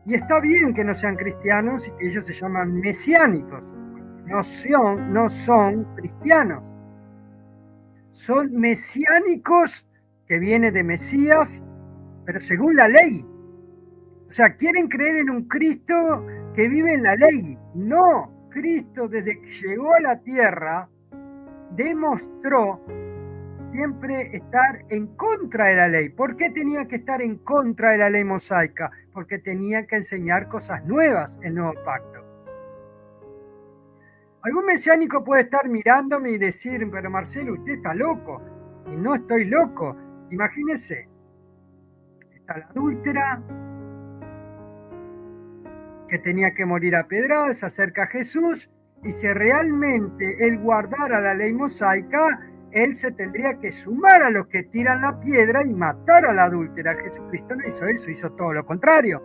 Y está bien que no sean cristianos y que ellos se llaman mesiánicos, no son cristianos, son mesiánicos que vienen de Mesías, pero según la ley. O sea, quieren creer en un Cristo que vive en la ley. No, Cristo desde que llegó a la tierra demostró siempre estar en contra de la ley. ¿Por qué tenía que estar en contra de la ley mosaica? Porque tenía que enseñar cosas nuevas el nuevo pacto. Algún mesiánico puede estar mirándome y decir, pero Marcelo, usted está loco. Y no estoy loco. Imagínese, está la adúltera que tenía que morir a pedradas, se acerca a Jesús, y si realmente él guardara la ley mosaica, él se tendría que sumar a los que tiran la piedra y matar a la adúltera. Jesucristo no hizo eso, hizo todo lo contrario.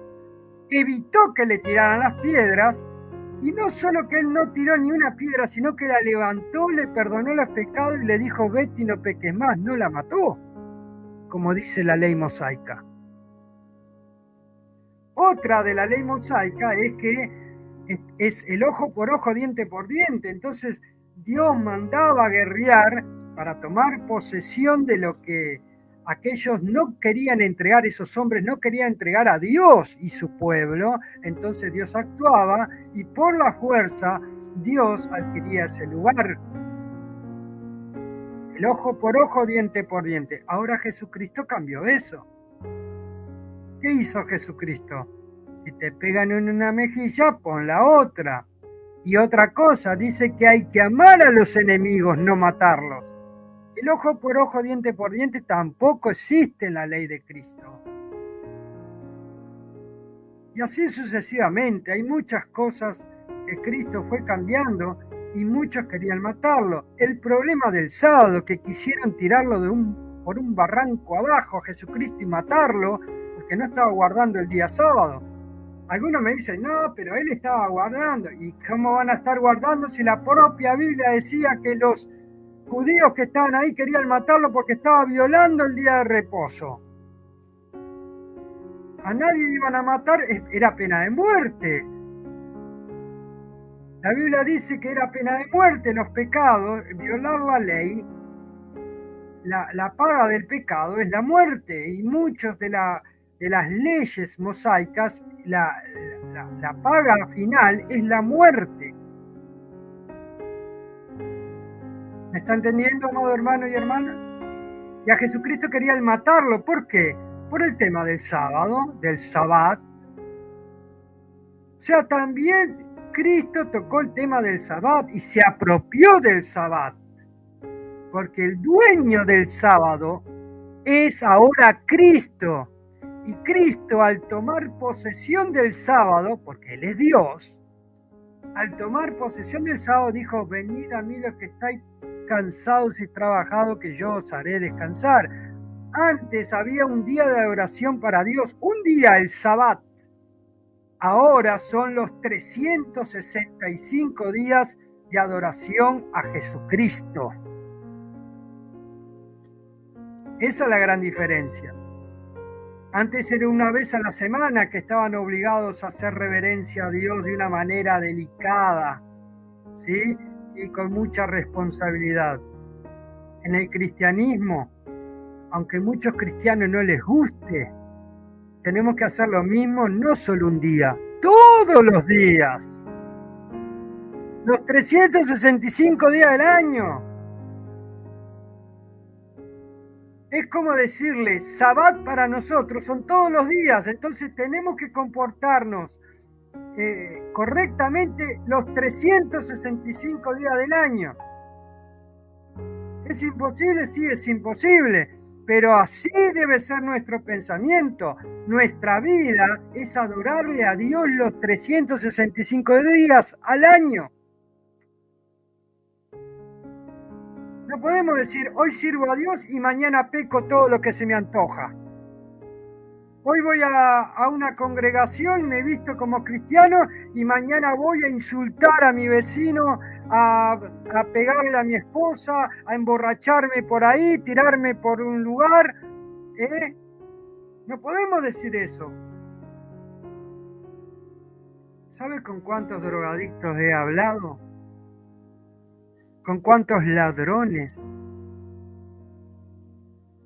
Evitó que le tiraran las piedras, y no solo que él no tiró ni una piedra, sino que la levantó, le perdonó los pecados y le dijo, vete y no peques más. No la mató, como dice la ley mosaica. Otra de la ley mosaica es que es el ojo por ojo, diente por diente. Entonces Dios mandaba guerrear para tomar posesión de lo que aquellos no querían entregar, esos hombres no querían entregar a Dios y su pueblo. Entonces Dios actuaba y por la fuerza Dios adquiría ese lugar. El ojo por ojo, diente por diente. Ahora Jesucristo cambió eso. ¿Qué hizo Jesucristo? Si te pegan en una mejilla, pon la otra. Y otra cosa, dice que hay que amar a los enemigos, no matarlos. El ojo por ojo, diente por diente tampoco existe en la ley de Cristo. Y así sucesivamente, hay muchas cosas que Cristo fue cambiando y muchos querían matarlo. El problema del sábado, que quisieron tirarlo por un barranco abajo a Jesucristo y matarlo, porque no estaba guardando el día sábado. Algunos me dicen, no, pero él estaba guardando. ¿Y cómo van a estar guardando si la propia Biblia decía que los judíos que estaban ahí querían matarlo porque estaba violando el día de reposo? A nadie iban a matar, era pena de muerte. La Biblia dice que era pena de muerte los pecados, violar la ley. La paga del pecado es la muerte, y muchos de las leyes mosaicas, la paga final es la muerte. ¿Me está entendiendo, amado hermano y hermana? Y a Jesucristo querían matarlo. ¿Por qué? Por el tema del sábado, del sabbat. O sea, también Cristo tocó el tema del sabbat y se apropió del sabbat. Porque el dueño del sábado es ahora Cristo. Y Cristo, al tomar posesión del sábado, porque Él es Dios, al tomar posesión del sábado dijo, venid a mí los que estáis cansados y trabajados, que yo os haré descansar. Antes había un día de adoración para Dios, un día, el Sabbat. Ahora son los 365 días de adoración a Jesucristo. Esa es la gran diferencia. Antes era una vez a la semana que estaban obligados a hacer reverencia a Dios de una manera delicada, ¿sí? Y con mucha responsabilidad. En el cristianismo, aunque a muchos cristianos no les guste, tenemos que hacer lo mismo no solo un día, todos los días. Los 365 días del año. Es como decirle, Sabbat para nosotros son todos los días, entonces tenemos que comportarnos correctamente los 365 días del año. ¿Es imposible? Sí, es imposible, pero así debe ser nuestro pensamiento. Nuestra vida es adorarle a Dios los 365 días al año. No podemos decir, hoy sirvo a Dios y mañana peco todo lo que se me antoja. Hoy voy a una congregación, me visto como cristiano y mañana voy a insultar a mi vecino, a pegarle a mi esposa, a emborracharme por ahí, tirarme por un lugar. No podemos decir eso. ¿Sabe con cuántos drogadictos he hablado? ¿Con cuántos ladrones,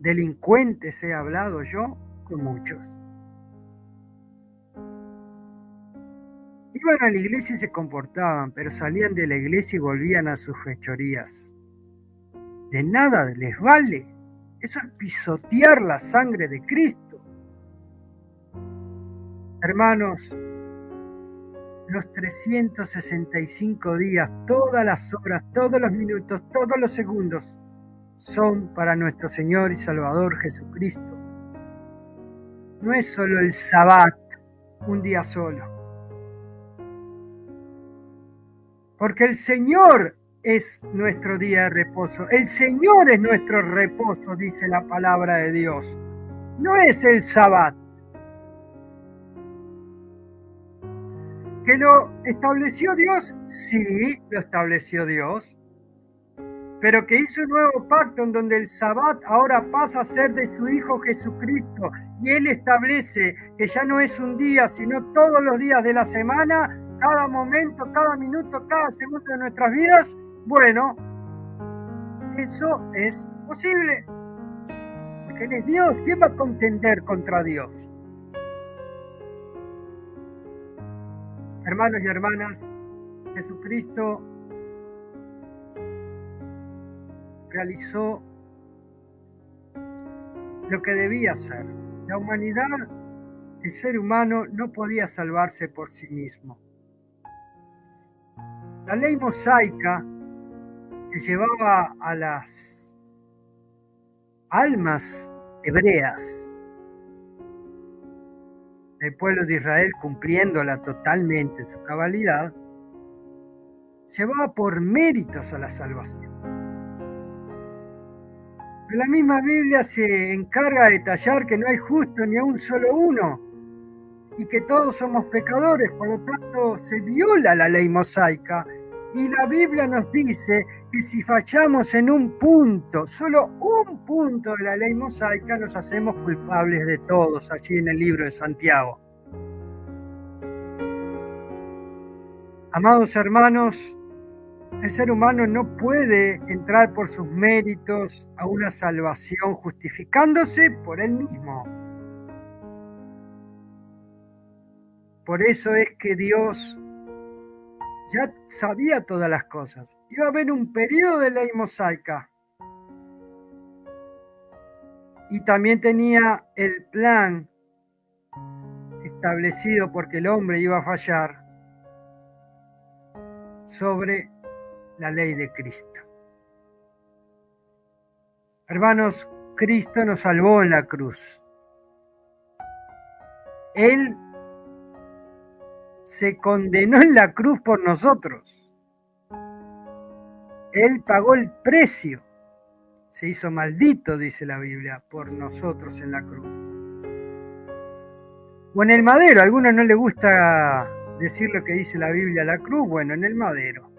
delincuentes he hablado yo? Con muchos. Iban a la iglesia y se comportaban, pero salían de la iglesia y volvían a sus fechorías. De nada les vale. Eso es pisotear la sangre de Cristo. Hermanos, los 365 días, todas las horas, todos los minutos, todos los segundos son para nuestro Señor y Salvador Jesucristo. No es solo el Sabbat, un día solo. Porque el Señor es nuestro día de reposo. El Señor es nuestro reposo, dice la palabra de Dios. No es el Sabbat. ¿Que lo estableció Dios? Sí, lo estableció Dios. Pero que hizo un nuevo pacto en donde el Sabbat ahora pasa a ser de su Hijo Jesucristo. Y Él establece que ya no es un día, sino todos los días de la semana, cada momento, cada minuto, cada segundo de nuestras vidas. Bueno, eso es posible. Porque Él es Dios. ¿Quién va a contender contra Dios? Hermanos y hermanas, Jesucristo realizó lo que debía hacer. La humanidad, el ser humano, no podía salvarse por sí mismo. La ley mosaica que llevaba a las almas hebreas del pueblo de Israel, cumpliéndola totalmente en su cabalidad, llevaba por méritos a la salvación. Pero la misma Biblia se encarga de detallar que no hay justo ni a un solo uno y que todos somos pecadores, por lo tanto se viola la ley mosaica. Y la Biblia nos dice que si fallamos en un punto, solo un punto de la ley mosaica, nos hacemos culpables de todos, allí en el libro de Santiago. Amados hermanos, el ser humano no puede entrar por sus méritos a una salvación justificándose por él mismo. Por eso es que Dios ya sabía todas las cosas. Iba a haber un periodo de ley mosaica. Y también tenía el plan establecido porque el hombre iba a fallar sobre la ley de Cristo. Hermanos, Cristo nos salvó en la cruz. Él se condenó en la cruz por nosotros. Él pagó el precio. Se hizo maldito, dice la Biblia, por nosotros en la cruz. O en el madero. A algunos no les gusta decir lo que dice la Biblia, la cruz. Bueno, en el madero.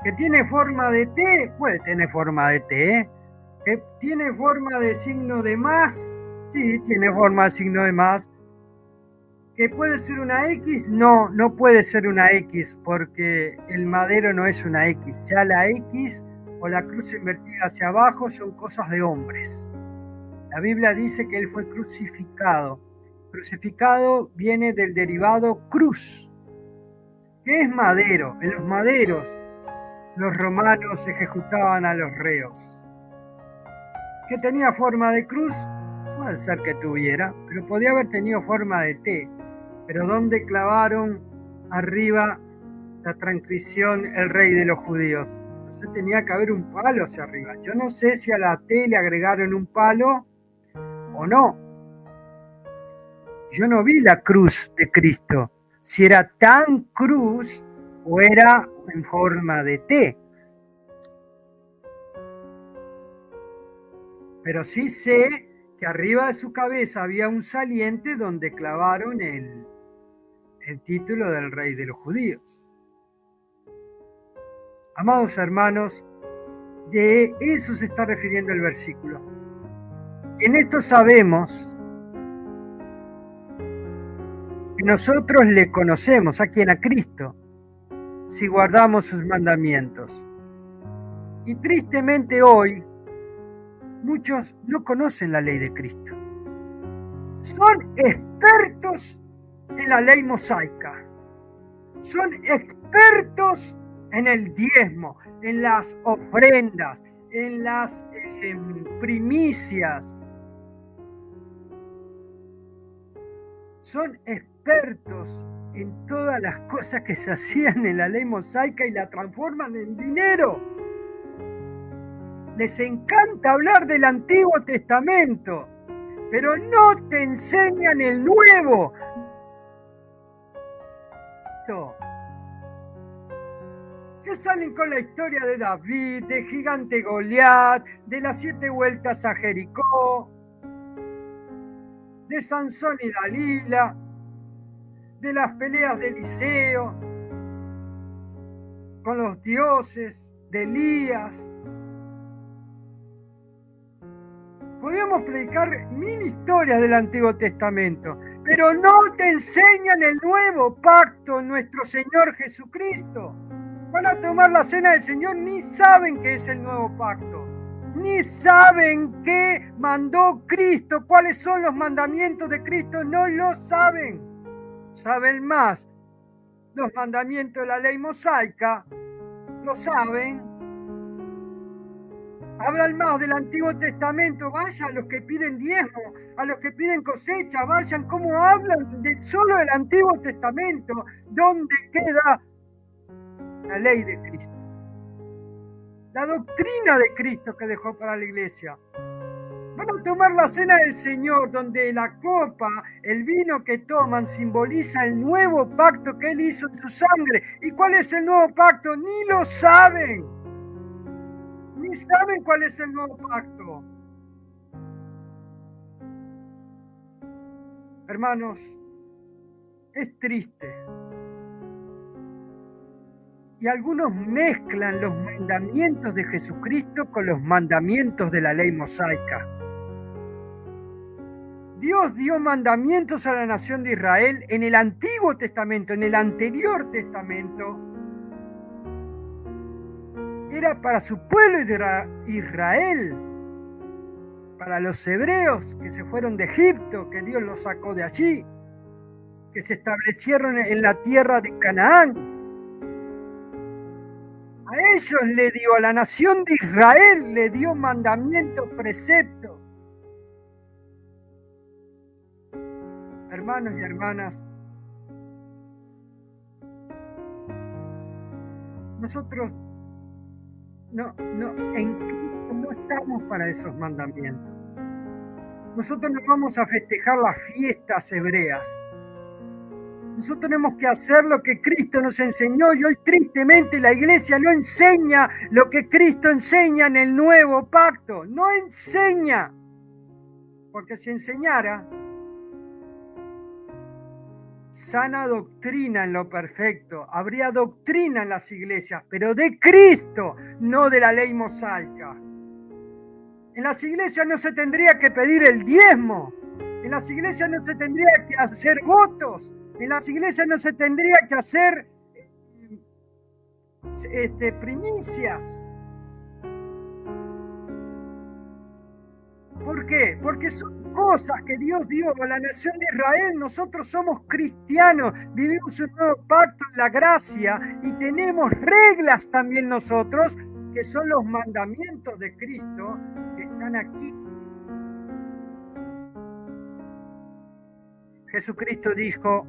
Que tiene forma de T, puede tener forma de T, ¿eh? Que tiene forma de signo de más, sí, tiene forma de signo de más. ¿Que puede ser una X? No, no puede ser una X, porque el madero no es una X. Ya la X o la cruz invertida hacia abajo son cosas de hombres. La Biblia dice que él fue crucificado. Crucificado viene del derivado cruz. ¿Qué es madero? En los maderos los romanos ejecutaban a los reos. ¿Que tenía forma de cruz? Puede ser que tuviera, pero podía haber tenido forma de T. Pero ¿dónde clavaron arriba la transcripción el rey de los judíos? Entonces tenía que haber un palo hacia arriba. Yo no sé si a la T le agregaron un palo o no. Yo no vi la cruz de Cristo, si era tan cruz o era en forma de T. Pero sí sé que arriba de su cabeza había un saliente donde clavaron el título del rey de los judíos. Amados hermanos, de eso se está refiriendo el versículo. En esto sabemos que nosotros le conocemos, ¿a quién? A Cristo, si guardamos sus mandamientos. Y tristemente hoy, muchos no conocen la ley de Cristo. Son expertos en la ley mosaica. Son expertos en el diezmo, en las ofrendas, en las primicias. Son expertos en todas las cosas que se hacían en la ley mosaica y la transforman en dinero. Les encanta hablar del Antiguo Testamento, pero no te enseñan el Nuevo. Que salen con la historia de David, de gigante Goliat, de las 7 vueltas a Jericó, de Sansón y Dalila, de las peleas de Eliseo con los dioses, de Elías. Podríamos predicar 1000 historias del Antiguo Testamento, pero no te enseñan el nuevo pacto, nuestro Señor Jesucristo. Van a tomar la cena del Señor, ni saben qué es el nuevo pacto, ni saben qué mandó Cristo, cuáles son los mandamientos de Cristo, no lo saben. Saben más los mandamientos de la ley mosaica, lo saben. Hablan más del Antiguo Testamento, vayan a los que piden diezmo, a los que piden cosecha, vayan cómo hablan solo del Antiguo Testamento, donde queda la ley de Cristo, la doctrina de Cristo que dejó para la iglesia. Van a tomar la cena del Señor, donde la copa, el vino que toman, simboliza el nuevo pacto que Él hizo en su sangre. ¿Y cuál es el nuevo pacto? Ni lo saben. Ni saben cuál es el nuevo pacto. Hermanos, es triste. Y algunos mezclan los mandamientos de Jesucristo con los mandamientos de la ley mosaica. Dios dio mandamientos a la nación de Israel en el Antiguo Testamento, en el anterior Testamento. Era para su pueblo Israel, para los hebreos que se fueron de Egipto, que Dios los sacó de allí, que se establecieron en la tierra de Canaán. A ellos le dio, a la nación de Israel le dio mandamientos, preceptos. Hermanos y hermanas, nosotros en Cristo no estamos para esos mandamientos. Nosotros no vamos a festejar las fiestas hebreas. Nosotros tenemos que hacer lo que Cristo nos enseñó y hoy tristemente la iglesia no enseña lo que Cristo enseña en el nuevo pacto. No enseña. Porque si enseñara, sana doctrina en lo perfecto. Habría doctrina en las iglesias, pero de Cristo, no de la ley mosaica. En las iglesias no se tendría que pedir el diezmo. En las iglesias no se tendría que hacer votos. En las iglesias no se tendría que hacer primicias. ¿Por qué? Porque son cosas que Dios dio a la nación de Israel. Nosotros somos cristianos, vivimos un nuevo pacto en la gracia y tenemos reglas también nosotros, que son los mandamientos de Cristo que están aquí. Jesucristo dijo: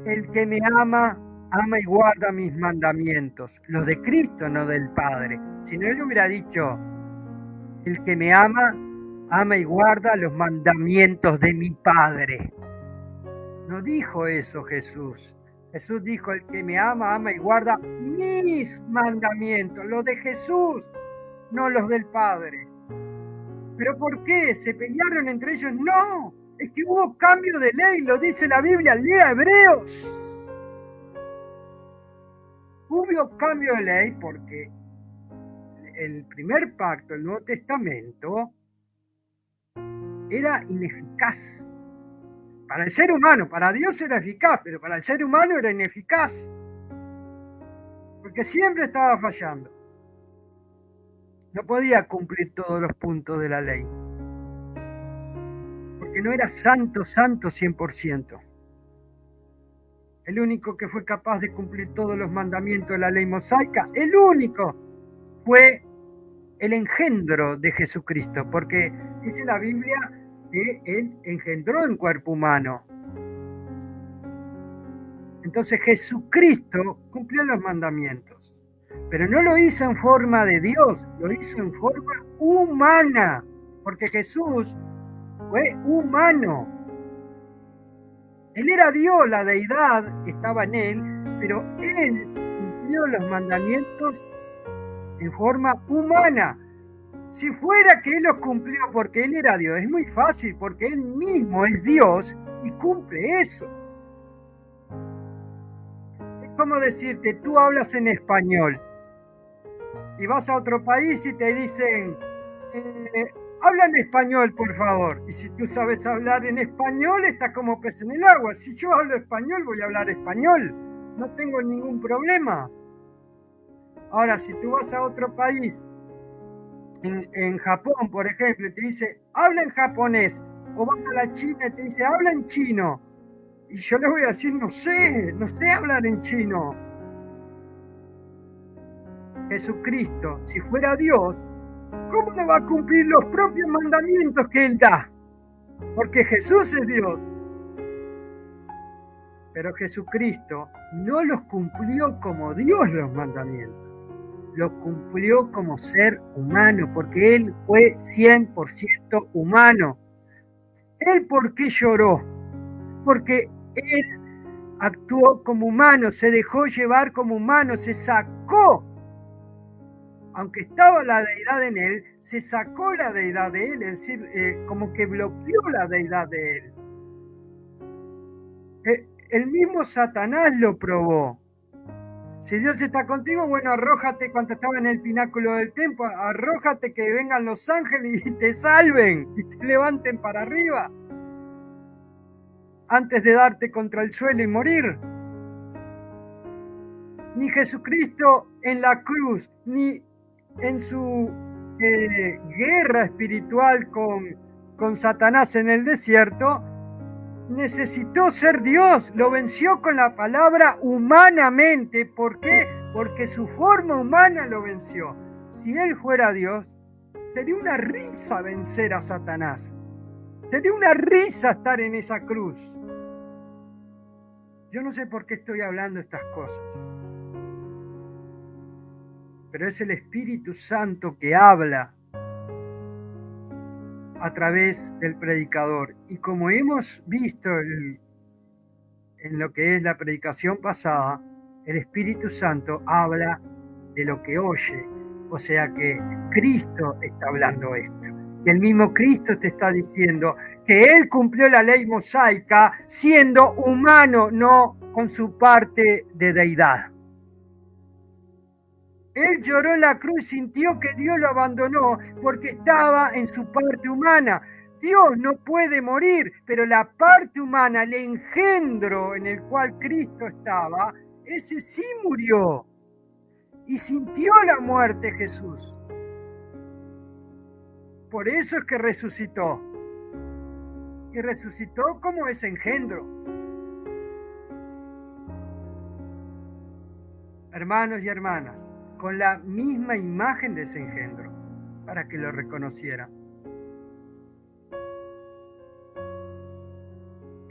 el que me ama, ama y guarda mis mandamientos. Los de Cristo, no del Padre. Si no, él hubiera dicho: el que me ama, ama y guarda los mandamientos de mi Padre. No dijo eso Jesús. Jesús dijo: el que me ama, ama y guarda mis mandamientos. Los de Jesús, no los del Padre. ¿Pero por qué? ¿Se pelearon entre ellos? No. Es que hubo cambio de ley, lo dice la Biblia, lea Hebreos. Hubo cambio de ley porque el primer pacto, el Nuevo Testamento, era ineficaz. Para el ser humano, para Dios era eficaz, pero para el ser humano era ineficaz. Porque siempre estaba fallando. No podía cumplir todos los puntos de la ley. Porque no era santo 100%. El único que fue capaz de cumplir todos los mandamientos de la ley mosaica, el único, fue el engendro de Jesucristo, porque dice la Biblia que él engendró en cuerpo humano. Entonces Jesucristo cumplió los mandamientos, pero no lo hizo en forma de Dios, lo hizo en forma humana, porque Jesús fue humano. Él era Dios, la deidad estaba en él, pero él cumplió los mandamientos en forma humana. Si fuera que él los cumplió porque él era Dios, es muy fácil, porque él mismo es Dios y cumple eso. Es como decirte, tú hablas en español y vas a otro país y te dicen, habla en español, por favor. Y si tú sabes hablar en español, estás como pez en el agua. Si yo hablo español, voy a hablar español. No tengo ningún problema. Ahora, si tú vas a otro país, en Japón, por ejemplo, y te dice, habla en japonés, o vas a la China y te dice, habla en chino, y yo le voy a decir, no sé hablar en chino. Jesucristo, si fuera Dios, ¿cómo no va a cumplir los propios mandamientos que Él da? Porque Jesús es Dios. Pero Jesucristo no los cumplió como Dios los mandamientos. Los cumplió como ser humano, porque Él fue 100% humano. ¿Él por qué lloró? Porque Él actuó como humano, se dejó llevar como humano, se sacó. Aunque estaba la deidad en él, se sacó la deidad de él, es decir, como que bloqueó la deidad de él. El mismo Satanás lo probó. Si Dios está contigo, bueno, arrójate, cuando estaba en el pináculo del templo, arrójate que vengan los ángeles y te salven y te levanten para arriba antes de darte contra el suelo y morir. Ni Jesucristo en la cruz, ni en su guerra espiritual con Satanás en el desierto, necesitó ser Dios, lo venció con la palabra humanamente. ¿Por qué? Porque su forma humana lo venció. Si Él fuera Dios, sería una risa vencer a Satanás. Sería una risa estar en esa cruz. Yo no sé por qué estoy hablando estas cosas, pero es el Espíritu Santo que habla a través del predicador. Y como hemos visto en lo que es la predicación pasada, el Espíritu Santo habla de lo que oye. O sea que Cristo está hablando esto. Y el mismo Cristo te está diciendo que Él cumplió la ley mosaica siendo humano, no con su parte de deidad. Él lloró en la cruz, sintió que Dios lo abandonó porque estaba en su parte humana. Dios no puede morir, pero la parte humana, el engendro en el cual Cristo estaba, ese sí murió. Y sintió la muerte Jesús. Por eso es que resucitó. Y resucitó como ese engendro. Hermanos y hermanas, con la misma imagen de ese engendro, para que lo reconocieran.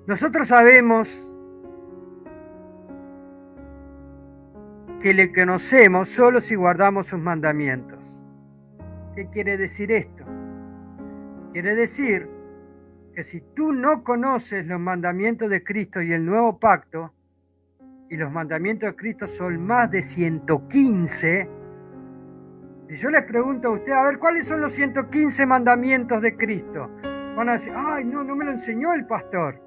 Nosotros sabemos que le conocemos solo si guardamos sus mandamientos. ¿Qué quiere decir esto? Quiere decir que si tú no conoces los mandamientos de Cristo y el nuevo pacto, y los mandamientos de Cristo son más de 115, y yo les pregunto a usted, a ver, ¿cuáles son los 115 mandamientos de Cristo? Van a decir, ay, no me lo enseñó el pastor.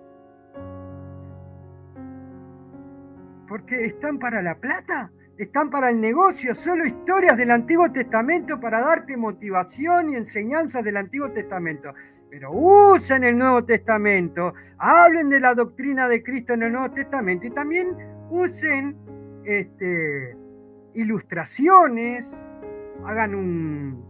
Porque están para la plata, están para el negocio, solo historias del Antiguo Testamento para darte motivación y enseñanzas del Antiguo Testamento. Pero usen el Nuevo Testamento, hablen de la doctrina de Cristo en el Nuevo Testamento y también usen ilustraciones, hagan un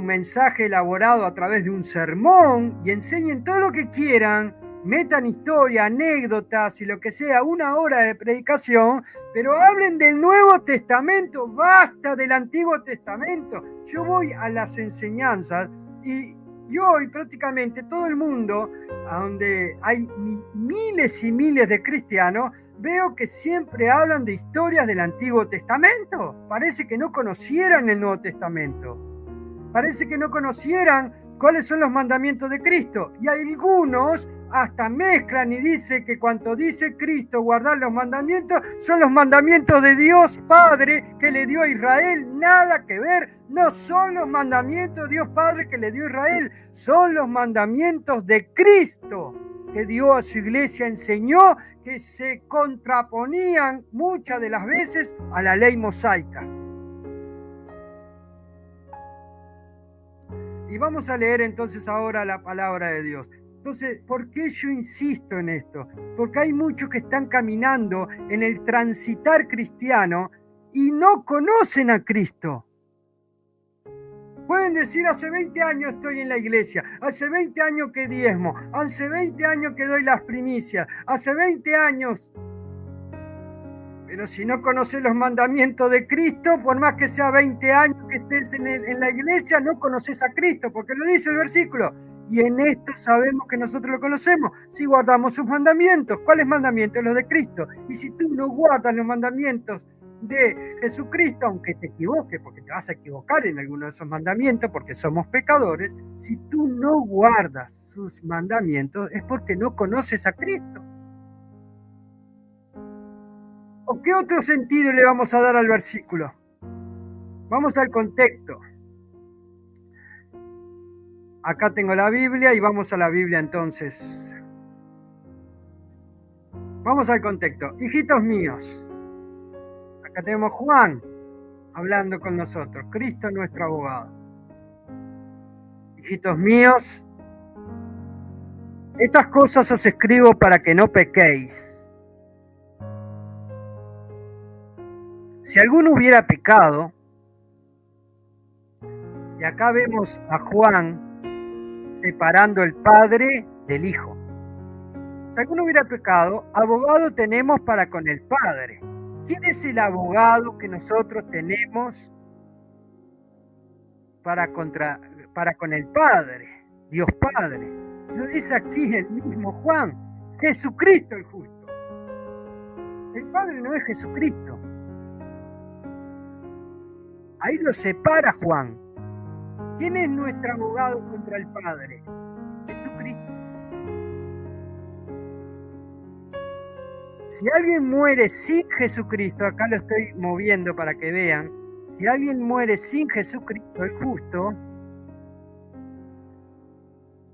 mensaje elaborado a través de un sermón y enseñen todo lo que quieran. Metan historia, anécdotas y lo que sea, 1 hora de predicación, pero hablen del Nuevo Testamento, basta del Antiguo Testamento. Yo voy a las enseñanzas y hoy prácticamente todo el mundo, a donde hay miles y miles de cristianos, veo que siempre hablan de historias del Antiguo Testamento. Parece que no conocieran el Nuevo Testamento. Parece que no conocieran cuáles son los mandamientos de Cristo. Y algunos hasta mezclan y dicen que cuando dice Cristo guardar los mandamientos, son los mandamientos de Dios Padre que le dio a Israel. Nada que ver, no son los mandamientos de Dios Padre que le dio a Israel, son los mandamientos de Cristo que dio a su iglesia, enseñó que se contraponían muchas de las veces a la ley mosaica. Y vamos a leer entonces ahora la palabra de Dios. Entonces, ¿por qué yo insisto en esto? Porque hay muchos que están caminando en el transitar cristiano y no conocen a Cristo. Pueden decir, hace 20 años estoy en la iglesia, hace 20 años que diezmo, hace 20 años que doy las primicias, hace 20 años. Pero si no conoces los mandamientos de Cristo, por más que sea 20 años que estés en la iglesia, no conoces a Cristo, porque lo dice el versículo. Y en esto sabemos que nosotros lo conocemos, si guardamos sus mandamientos. ¿Cuáles mandamientos? Los de Cristo. Y si tú no guardas los mandamientos de Jesucristo, aunque te equivoques, porque te vas a equivocar en alguno de esos mandamientos, porque somos pecadores, si tú no guardas sus mandamientos, es porque no conoces a Cristo. ¿O qué otro sentido le vamos a dar al versículo? Vamos al contexto. Acá tengo la Biblia y vamos a la Biblia entonces. Vamos al contexto. Hijitos míos. Acá tenemos Juan hablando con nosotros. Cristo nuestro abogado. Hijitos míos, estas cosas os escribo para que no pequéis. Si alguno hubiera pecado, y acá vemos a Juan separando el Padre del Hijo. Si alguno hubiera pecado, abogado tenemos para con el Padre. ¿Quién es el abogado que nosotros tenemos para con el Padre? Dios Padre. Lo dice aquí el mismo Juan, Jesucristo el justo. El Padre no es Jesucristo. Ahí lo separa Juan. ¿Quién es nuestro abogado contra el Padre? Jesucristo. Si alguien muere sin Jesucristo, acá lo estoy moviendo para que vean, si alguien muere sin Jesucristo, el justo,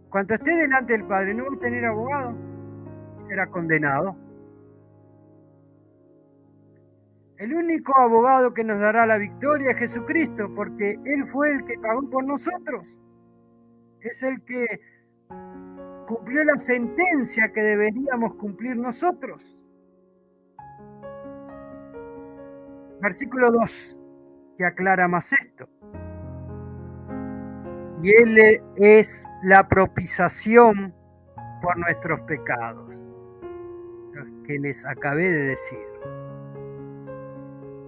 cuando esté delante del Padre, no va a tener abogado, será condenado. El único abogado que nos dará la victoria es Jesucristo, porque Él fue el que pagó por nosotros. Es el que cumplió la sentencia que deberíamos cumplir nosotros. Versículo 2, que aclara más esto. Y Él es la propiciación por nuestros pecados, los que les acabé de decir.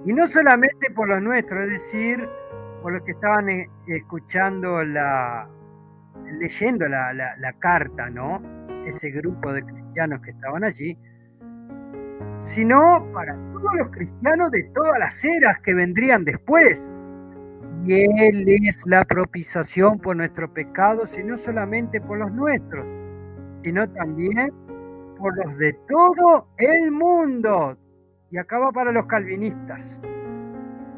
Y no solamente por los nuestros, es decir, por los que estaban escuchando leyendo la carta, ¿no? Ese grupo de cristianos que estaban allí, sino para todos los cristianos de todas las eras que vendrían después. Y Él es la propiciación por nuestros pecados, y no solamente por los nuestros, sino también por los de todo el mundo. Y acá va para los calvinistas.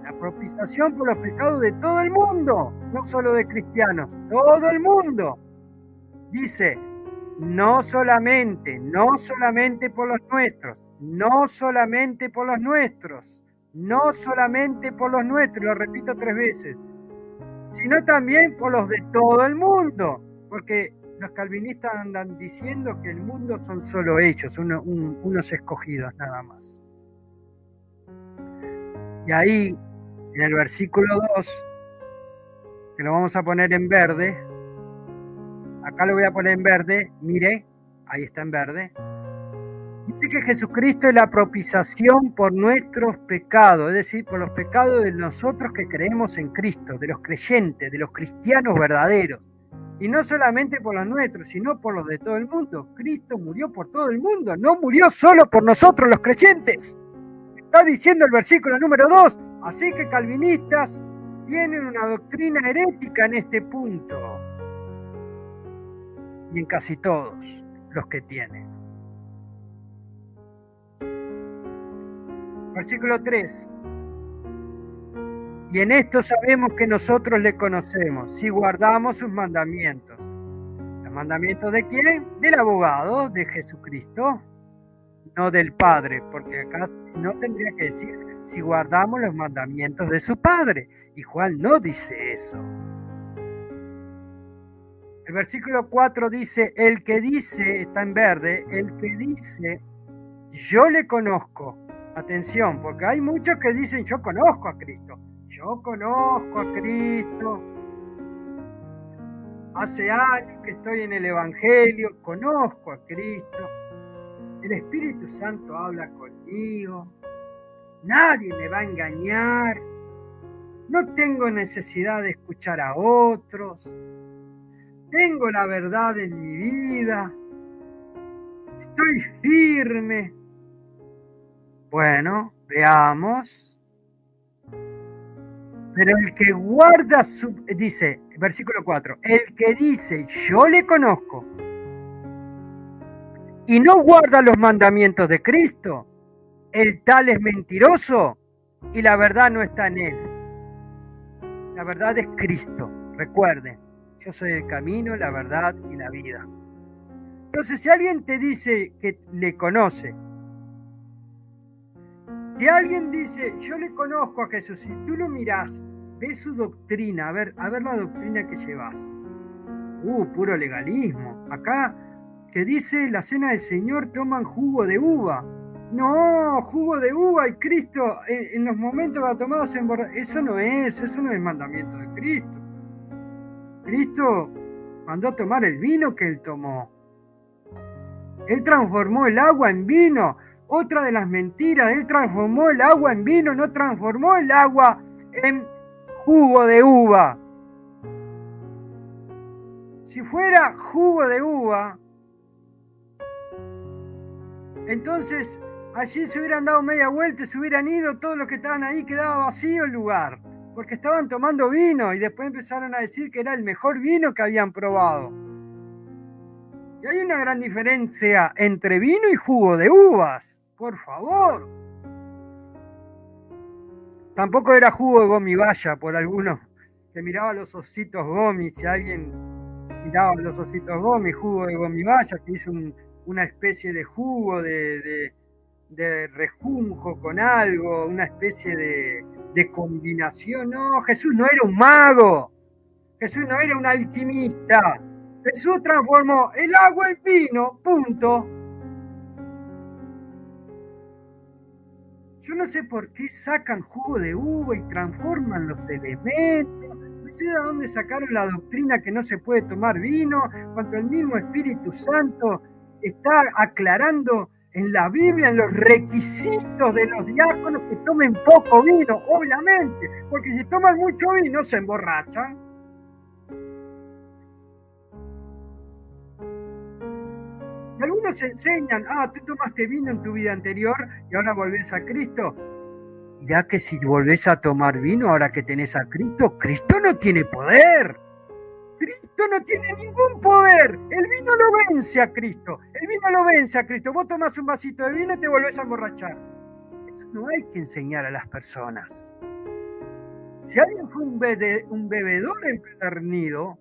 La propiciación por los pecados de todo el mundo, no solo de cristianos, todo el mundo. Dice, no solamente por los nuestros, no solamente por los nuestros, no solamente por los nuestros, lo repito 3 veces, sino también por los de todo el mundo, porque los calvinistas andan diciendo que el mundo son solo ellos, unos escogidos nada más. Y ahí, en el versículo 2, que lo vamos a poner en verde, acá lo voy a poner en verde, mire, ahí está en verde, dice que Jesucristo es la propiciación por nuestros pecados, es decir, por los pecados de nosotros que creemos en Cristo, de los creyentes, de los cristianos verdaderos. Y no solamente por los nuestros, sino por los de todo el mundo. Cristo murió por todo el mundo, no murió solo por nosotros los creyentes. Está diciendo el versículo número 2. Así que calvinistas tienen una doctrina herética en este punto. Y en casi todos los que tienen. Versículo 3. Y en esto sabemos que nosotros le conocemos, si guardamos sus mandamientos. ¿Los mandamientos de quién? Del abogado, de Jesucristo, no del Padre, porque acá si no tendría que decir si guardamos los mandamientos de su Padre. Y Juan no dice eso. El versículo 4 dice, el que dice, está en verde, el que dice, yo le conozco. Atención, porque hay muchos que dicen, yo conozco a Cristo. Yo conozco a Cristo. Hace años que estoy en el Evangelio, conozco a Cristo. El Espíritu Santo habla conmigo. Nadie me va a engañar. No tengo necesidad de escuchar a otros. Tengo la verdad en mi vida. Estoy firme. Bueno, veamos. Pero el que guarda dice, versículo 4, el que dice, yo le conozco, y no guarda los mandamientos de Cristo, el tal es mentiroso, y la verdad no está en él. La verdad es Cristo, recuerden, yo soy el camino, la verdad y la vida. Entonces, si alguien te dice que le conoce, si alguien dice, yo le conozco a Jesús, si tú lo mirás, ves su doctrina, a ver la doctrina que llevas. Puro legalismo. Acá, que dice, la cena del Señor toman jugo de uva. No, jugo de uva y Cristo, en los momentos que ha tomado se emborracha. Eso no es mandamiento de Cristo. Cristo mandó a tomar el vino que Él tomó. Él transformó el agua en vino. Otra de las mentiras, Él transformó el agua en vino, no transformó el agua en jugo de uva. Si fuera jugo de uva, entonces allí se hubieran dado media vuelta, se hubieran ido, todos los que estaban ahí, quedaba vacío el lugar, porque estaban tomando vino y después empezaron a decir que era el mejor vino que habían probado. Y hay una gran diferencia entre vino y jugo de uvas. por favor. Tampoco era jugo de gomibaya por algunos que miraba los ositos gomi. Si alguien miraba los ositos gomi, jugo de gomibaya, que hizo una especie de jugo de rejunjo con algo, una especie de combinación. No, Jesús no era un mago, Jesús no era un alquimista. Jesús transformó el agua en vino, punto. Yo no sé por qué sacan jugo de uva y transforman los elementos. No sé de dónde sacaron la doctrina que no se puede tomar vino, cuando el mismo Espíritu Santo está aclarando en la Biblia, en los requisitos de los diáconos, que tomen poco vino, obviamente, porque si toman mucho vino se emborrachan. Y algunos enseñan, tú tomaste vino en tu vida anterior y ahora volvés a Cristo. Ya que si volvés a tomar vino ahora que tenés a Cristo, Cristo no tiene poder. Cristo no tiene ningún poder. El vino lo vence a Cristo. El vino lo vence a Cristo. Vos tomás un vasito de vino y te volvés a emborrachar. Eso no hay que enseñar a las personas. Si alguien fue un bebedor empedernido,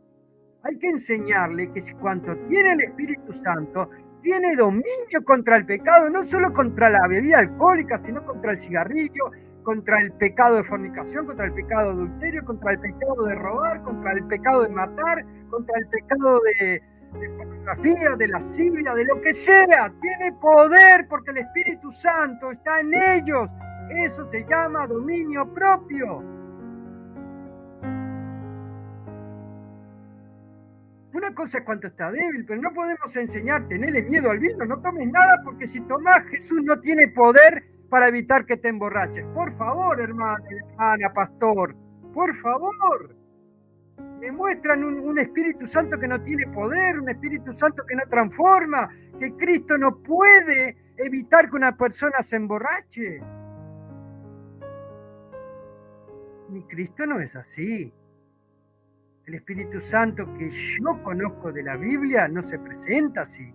hay que enseñarle que cuando tiene el Espíritu Santo, tiene dominio contra el pecado, no solo contra la bebida alcohólica, sino contra el cigarrillo, contra el pecado de fornicación, contra el pecado de adulterio, contra el pecado de robar, contra el pecado de matar, contra el pecado de pornografía, de lascivia, de lo que sea. Tiene poder porque el Espíritu Santo está en ellos. Eso se llama dominio propio. Una cosa es cuando está débil, pero no podemos enseñar, tenerle miedo al vino, no tomes nada, porque si tomás, Jesús no tiene poder para evitar que te emborraches. Por favor, hermano, hermana, pastor, por favor. Me muestran un Espíritu Santo que no tiene poder, un Espíritu Santo que no transforma, que Cristo no puede evitar que una persona se emborrache. Ni Cristo no es así. El Espíritu Santo que yo conozco de la Biblia no se presenta así.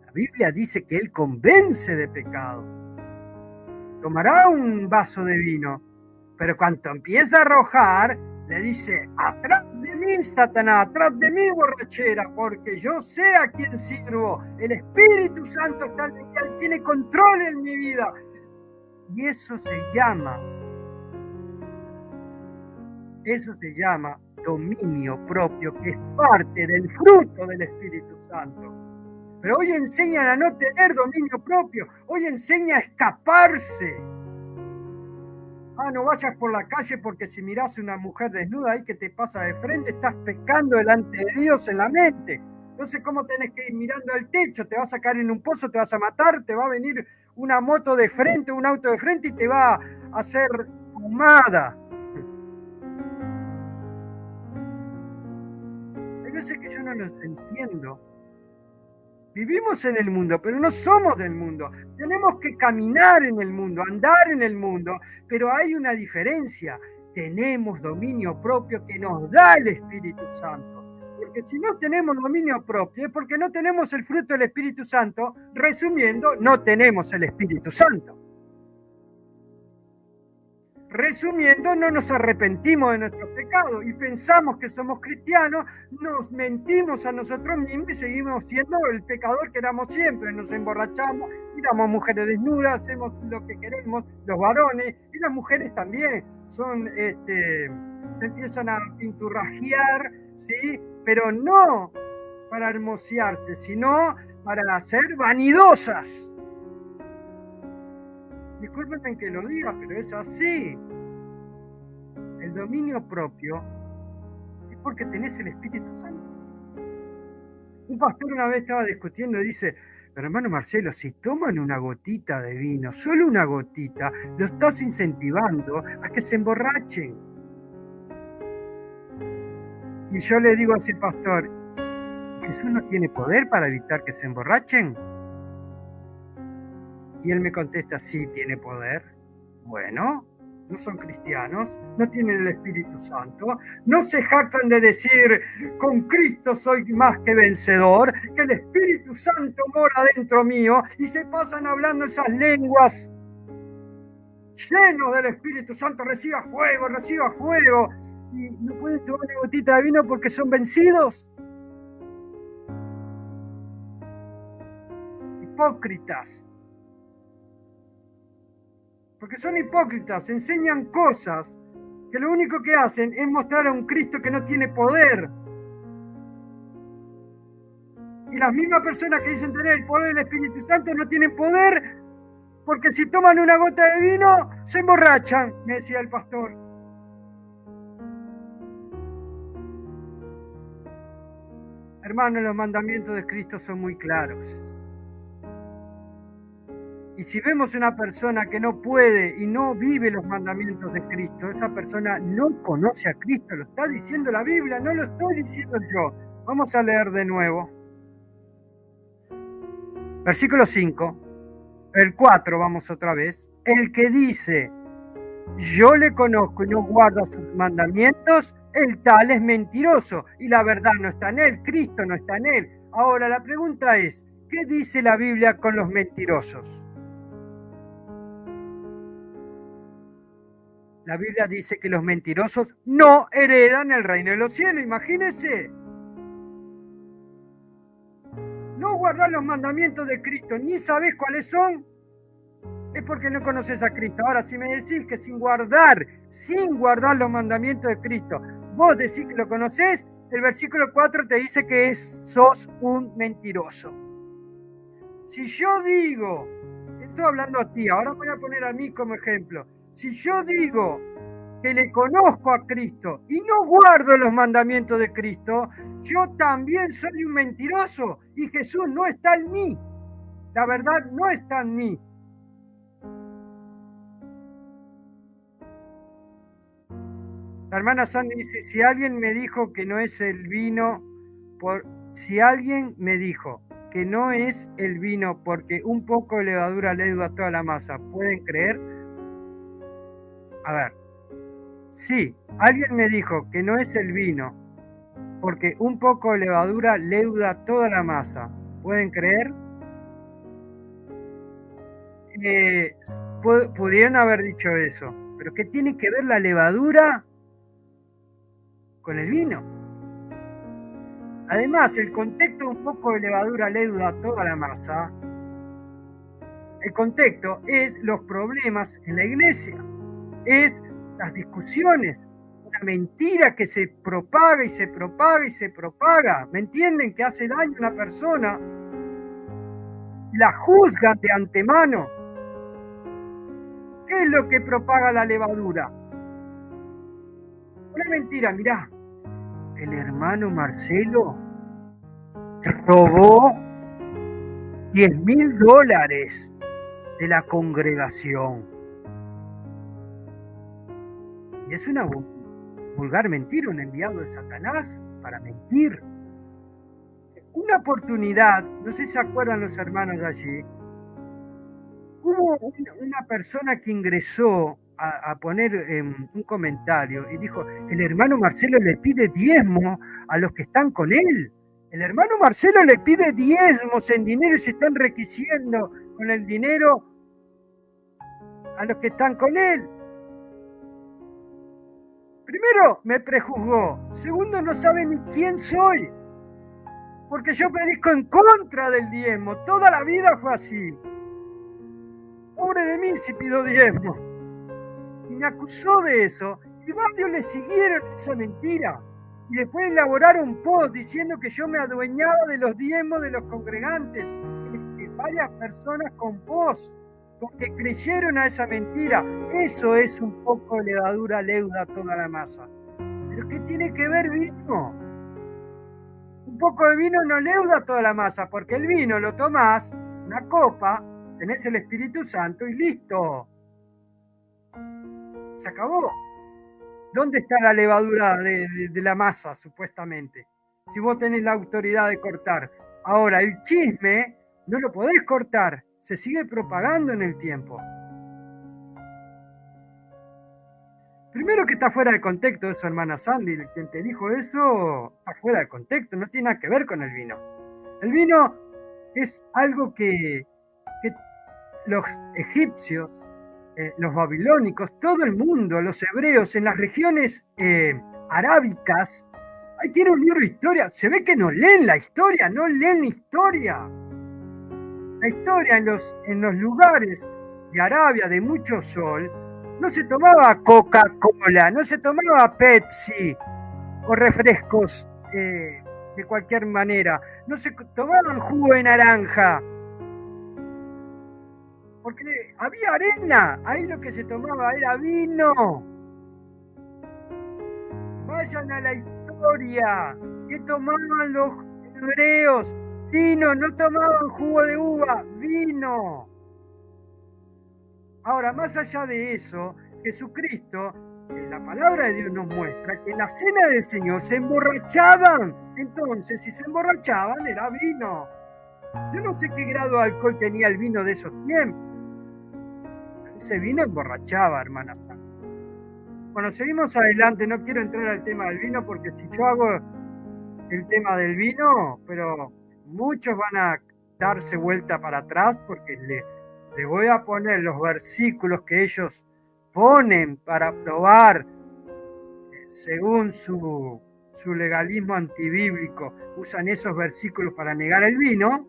La Biblia dice que Él convence de pecado. Tomará un vaso de vino, pero cuando empieza a arrojar, le dice: atrás de mí, Satanás, atrás de mí, borrachera, porque yo sé a quién sirvo. El Espíritu Santo está en mí, Él tiene control en mi vida. Y eso se llama dominio propio, que es parte del fruto del Espíritu Santo. Pero hoy enseñan a no tener dominio propio, hoy enseña a escaparse. No vayas por la calle porque si mirás a una mujer desnuda ahí que te pasa de frente, estás pecando delante de Dios en la mente. Entonces, ¿cómo tenés que ir mirando al techo? Te vas a caer en un pozo, te vas a matar, te va a venir una moto de frente, un auto de frente y te va a hacer fumada. Hay veces que yo no los entiendo. Vivimos en el mundo, pero no somos del mundo. Tenemos que caminar en el mundo, andar en el mundo, pero hay una diferencia. Tenemos dominio propio que nos da el Espíritu Santo. Porque si no tenemos dominio propio es porque no tenemos el fruto del Espíritu Santo. Resumiendo, no tenemos el Espíritu Santo. Resumiendo, no nos arrepentimos de nuestros pecados y pensamos que somos cristianos, nos mentimos a nosotros mismos y seguimos siendo el pecador que éramos siempre. Nos emborrachamos, miramos mujeres desnudas, hacemos lo que queremos, los varones y las mujeres también. Se empiezan a pinturrajear, ¿sí? Pero no para hermosearse, sino para ser vanidosas. Discúlpenme que lo diga, pero es así. El dominio propio es porque tenés el Espíritu Santo. Un pastor una vez estaba discutiendo y dice: pero hermano Marcelo, si toman una gotita de vino, solo una gotita, lo estás incentivando a que se emborrachen. Y yo le digo a ese pastor: ¿Jesús no tiene poder para evitar que se emborrachen? Y él me contesta: sí, tiene poder. Bueno, no son cristianos, no tienen el Espíritu Santo, no se jactan de decir, con Cristo soy más que vencedor, que el Espíritu Santo mora dentro mío, y se pasan hablando esas lenguas llenos del Espíritu Santo, reciba fuego, y no pueden tomar una gotita de vino porque son vencidos. Hipócritas. Porque son hipócritas, enseñan cosas que lo único que hacen es mostrar a un Cristo que no tiene poder. Y las mismas personas que dicen tener el poder del Espíritu Santo no tienen poder porque si toman una gota de vino se emborrachan, me decía el pastor. Hermanos, los mandamientos de Cristo son muy claros. Y si vemos una persona que no puede y no vive los mandamientos de Cristo, esa persona no conoce a Cristo, lo está diciendo la Biblia, no lo estoy diciendo yo. Vamos a leer de nuevo. Versículo 5, el 4 vamos otra vez. El que dice, yo le conozco y no guarda sus mandamientos, el tal es mentiroso y la verdad no está en él, Cristo no está en él. Ahora la pregunta es, ¿qué dice la Biblia con los mentirosos? La Biblia dice que los mentirosos no heredan el reino de los cielos, imagínense. No guardar los mandamientos de Cristo, ni sabés cuáles son, es porque no conoces a Cristo. Ahora, si me decís que sin guardar los mandamientos de Cristo, vos decís que lo conocés, el versículo 4 te dice que sos un mentiroso. Si yo digo, estoy hablando a ti, ahora voy a poner a mí como ejemplo. Si yo digo que le conozco a Cristo y no guardo los mandamientos de Cristo, yo también soy un mentiroso y Jesús no está en mí. La verdad no está en mí. La hermana Sandy dice, si alguien me dijo que no es el vino porque un poco de levadura leuda toda la masa, ¿pueden creer? A ver, sí, alguien me dijo que no es el vino, porque un poco de levadura leuda toda la masa. ¿Pueden creer? Pudieron haber dicho eso, pero ¿qué tiene que ver la levadura con el vino? Además, el contexto de un poco de levadura leuda toda la masa, el contexto es los problemas en la iglesia. Es las discusiones, una mentira que se propaga y se propaga y se propaga. ¿Me entienden? Que hace daño a una persona. La juzgan de antemano. ¿Qué es lo que propaga la levadura? Una mentira, mirá. El hermano Marcelo robó $10.000 de la congregación. Y es una vulgar mentira, un enviado de Satanás para mentir. Una oportunidad, no sé si se acuerdan los hermanos allí, hubo una persona que ingresó a poner un comentario y dijo, el hermano Marcelo le pide diezmo a los que están con él. El hermano Marcelo le pide diezmos en dinero y se están enriqueciendo con el dinero a los que están con él. Primero, me prejuzgó. Segundo, no sabe ni quién soy. Porque yo predico en contra del diezmo. Toda la vida fue así. Pobre de mí si pido diezmo. Y me acusó de eso. Y varios le siguieron esa mentira. Y después elaboraron post diciendo que yo me adueñaba de los diezmos de los congregantes. Y varias personas con post. Porque creyeron a esa mentira. Eso es un poco de levadura leuda toda la masa. ¿Pero qué tiene que ver vino? Un poco de vino no leuda toda la masa, porque el vino lo tomás, una copa, tenés el Espíritu Santo y listo. Se acabó. ¿Dónde está la levadura de la masa, supuestamente? Si vos tenés la autoridad de cortar. Ahora, el chisme no lo podés cortar. Se sigue propagando en el tiempo. Primero que está fuera de contexto eso, hermana Sandy. Quien te dijo eso está fuera de contexto, no tiene nada que ver con el vino. El vino es algo que los egipcios, los babilónicos, todo el mundo, los hebreos, en las regiones arábicas, ahí tiene un libro de historia. Se ve que no leen la historia, no leen la historia. La historia en los lugares de Arabia de mucho sol, no se tomaba Coca-Cola, no se tomaba Pepsi o refrescos de cualquier manera, no se tomaban jugo de naranja, porque había arena, ahí lo que se tomaba era vino. Vayan a la historia, ¿qué tomaban los hebreos? Vino, no tomaban jugo de uva, vino. Ahora, más allá de eso, Jesucristo, la palabra de Dios nos muestra que en la cena del Señor se emborrachaban. Entonces, si se emborrachaban, era vino. Yo no sé qué grado de alcohol tenía el vino de esos tiempos. Ese vino emborrachaba, hermanas. Bueno, seguimos adelante. No quiero entrar al tema del vino porque si yo hago el tema del vino, pero muchos van a darse vuelta para atrás porque le voy a poner los versículos que ellos ponen para probar, según su legalismo antibíblico, usan esos versículos para negar el vino.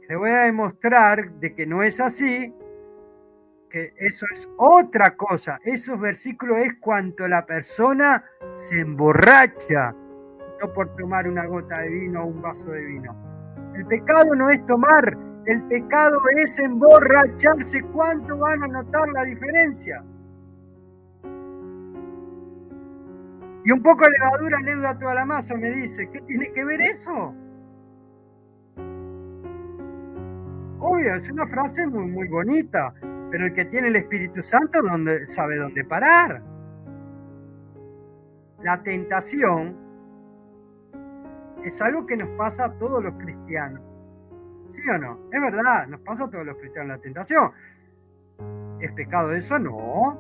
Le voy a demostrar de que no es así, que eso es otra cosa. Esos versículos es cuando la persona se emborracha, no por tomar una gota de vino o un vaso de vino. El pecado no es tomar, el pecado es emborracharse. ¿Cuánto van a notar la diferencia? Y un poco de levadura leuda toda la masa, me dice. ¿Qué tiene que ver eso? Obvio, es una frase muy, muy bonita, pero el que tiene el Espíritu Santo sabe dónde parar. La tentación es algo que nos pasa a todos los cristianos. ¿Sí o no? Es verdad, nos pasa a todos los cristianos la tentación. ¿Es pecado eso? No.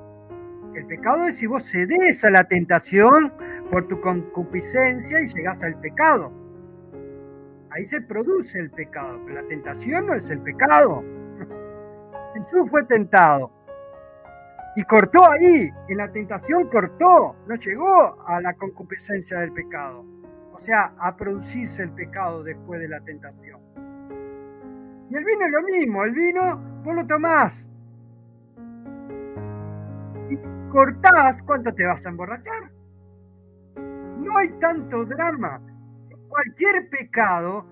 El pecado es si vos cedes a la tentación por tu concupiscencia y llegás al pecado. Ahí se produce el pecado, pero la tentación no es el pecado. Jesús fue tentado y cortó ahí, en la tentación cortó, no llegó a la concupiscencia del pecado. O sea, a producirse el pecado después de la tentación. Y el vino es lo mismo, el vino vos lo tomás y cortás, ¿cuánto te vas a emborrachar? No hay tanto drama. Cualquier pecado,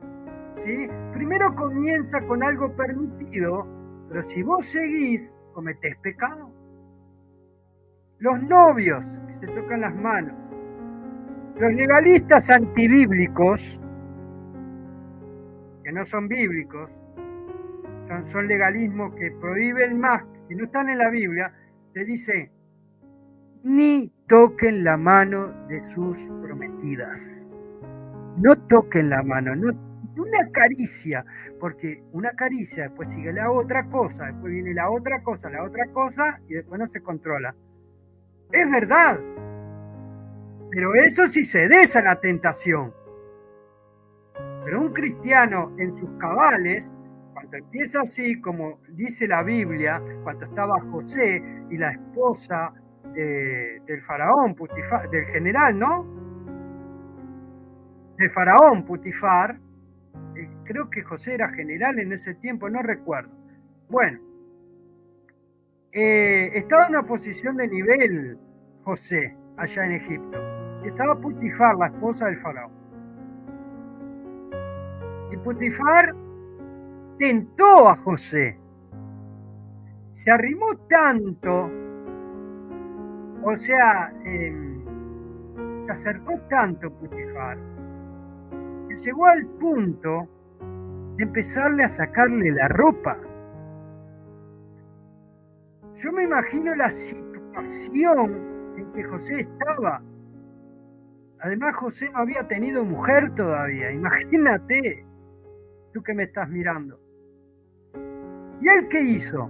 ¿sí? Primero comienza con algo permitido, pero si vos seguís, cometés pecado. Los novios que se tocan las manos, los legalistas antibíblicos, que no son bíblicos, son legalismos que prohíben más, que no están en la Biblia, te dice, ni toquen la mano de sus prometidas. No toquen la mano, no, una caricia, porque una caricia, después sigue la otra cosa, después viene la otra cosa, y después no se controla. Es verdad, pero eso sí se cedes a la tentación. Pero un cristiano en sus cabales, cuando empieza así, como dice la Biblia, cuando estaba José y la esposa del faraón, Putifar, del general, ¿no? Del faraón Putifar, creo que José era general en ese tiempo, no recuerdo. Bueno, estaba en una posición de nivel José, allá en Egipto. Estaba Putifar, la esposa del faraón. Y Putifar tentó a José. Se arrimó tanto, o sea, se acercó tanto Putifar, que llegó al punto de empezarle a sacarle la ropa. Yo me imagino la situación en que José estaba. Además, José no había tenido mujer todavía. Imagínate, tú que me estás mirando. ¿Y él qué hizo?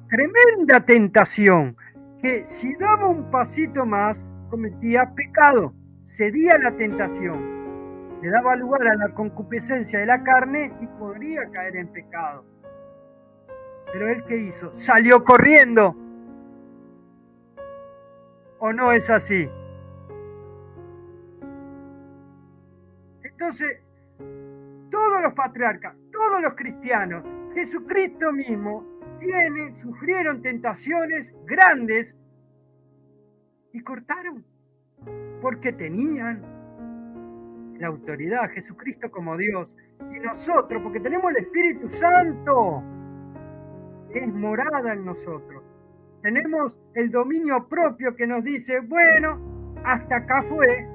Tremenda tentación. que si daba un pasito más, cometía pecado, cedía a la tentación, le daba lugar a la concupiscencia de la carne y podría caer en pecado. Pero él, ¿qué hizo? Salió corriendo. ¿O no es así? Entonces, todos los patriarcas, todos los cristianos, Jesucristo mismo, sufrieron tentaciones grandes y cortaron, porque tenían la autoridad, Jesucristo como Dios, y nosotros, porque tenemos el Espíritu Santo, es morada en nosotros. Tenemos el dominio propio que nos dice, bueno, hasta acá fue.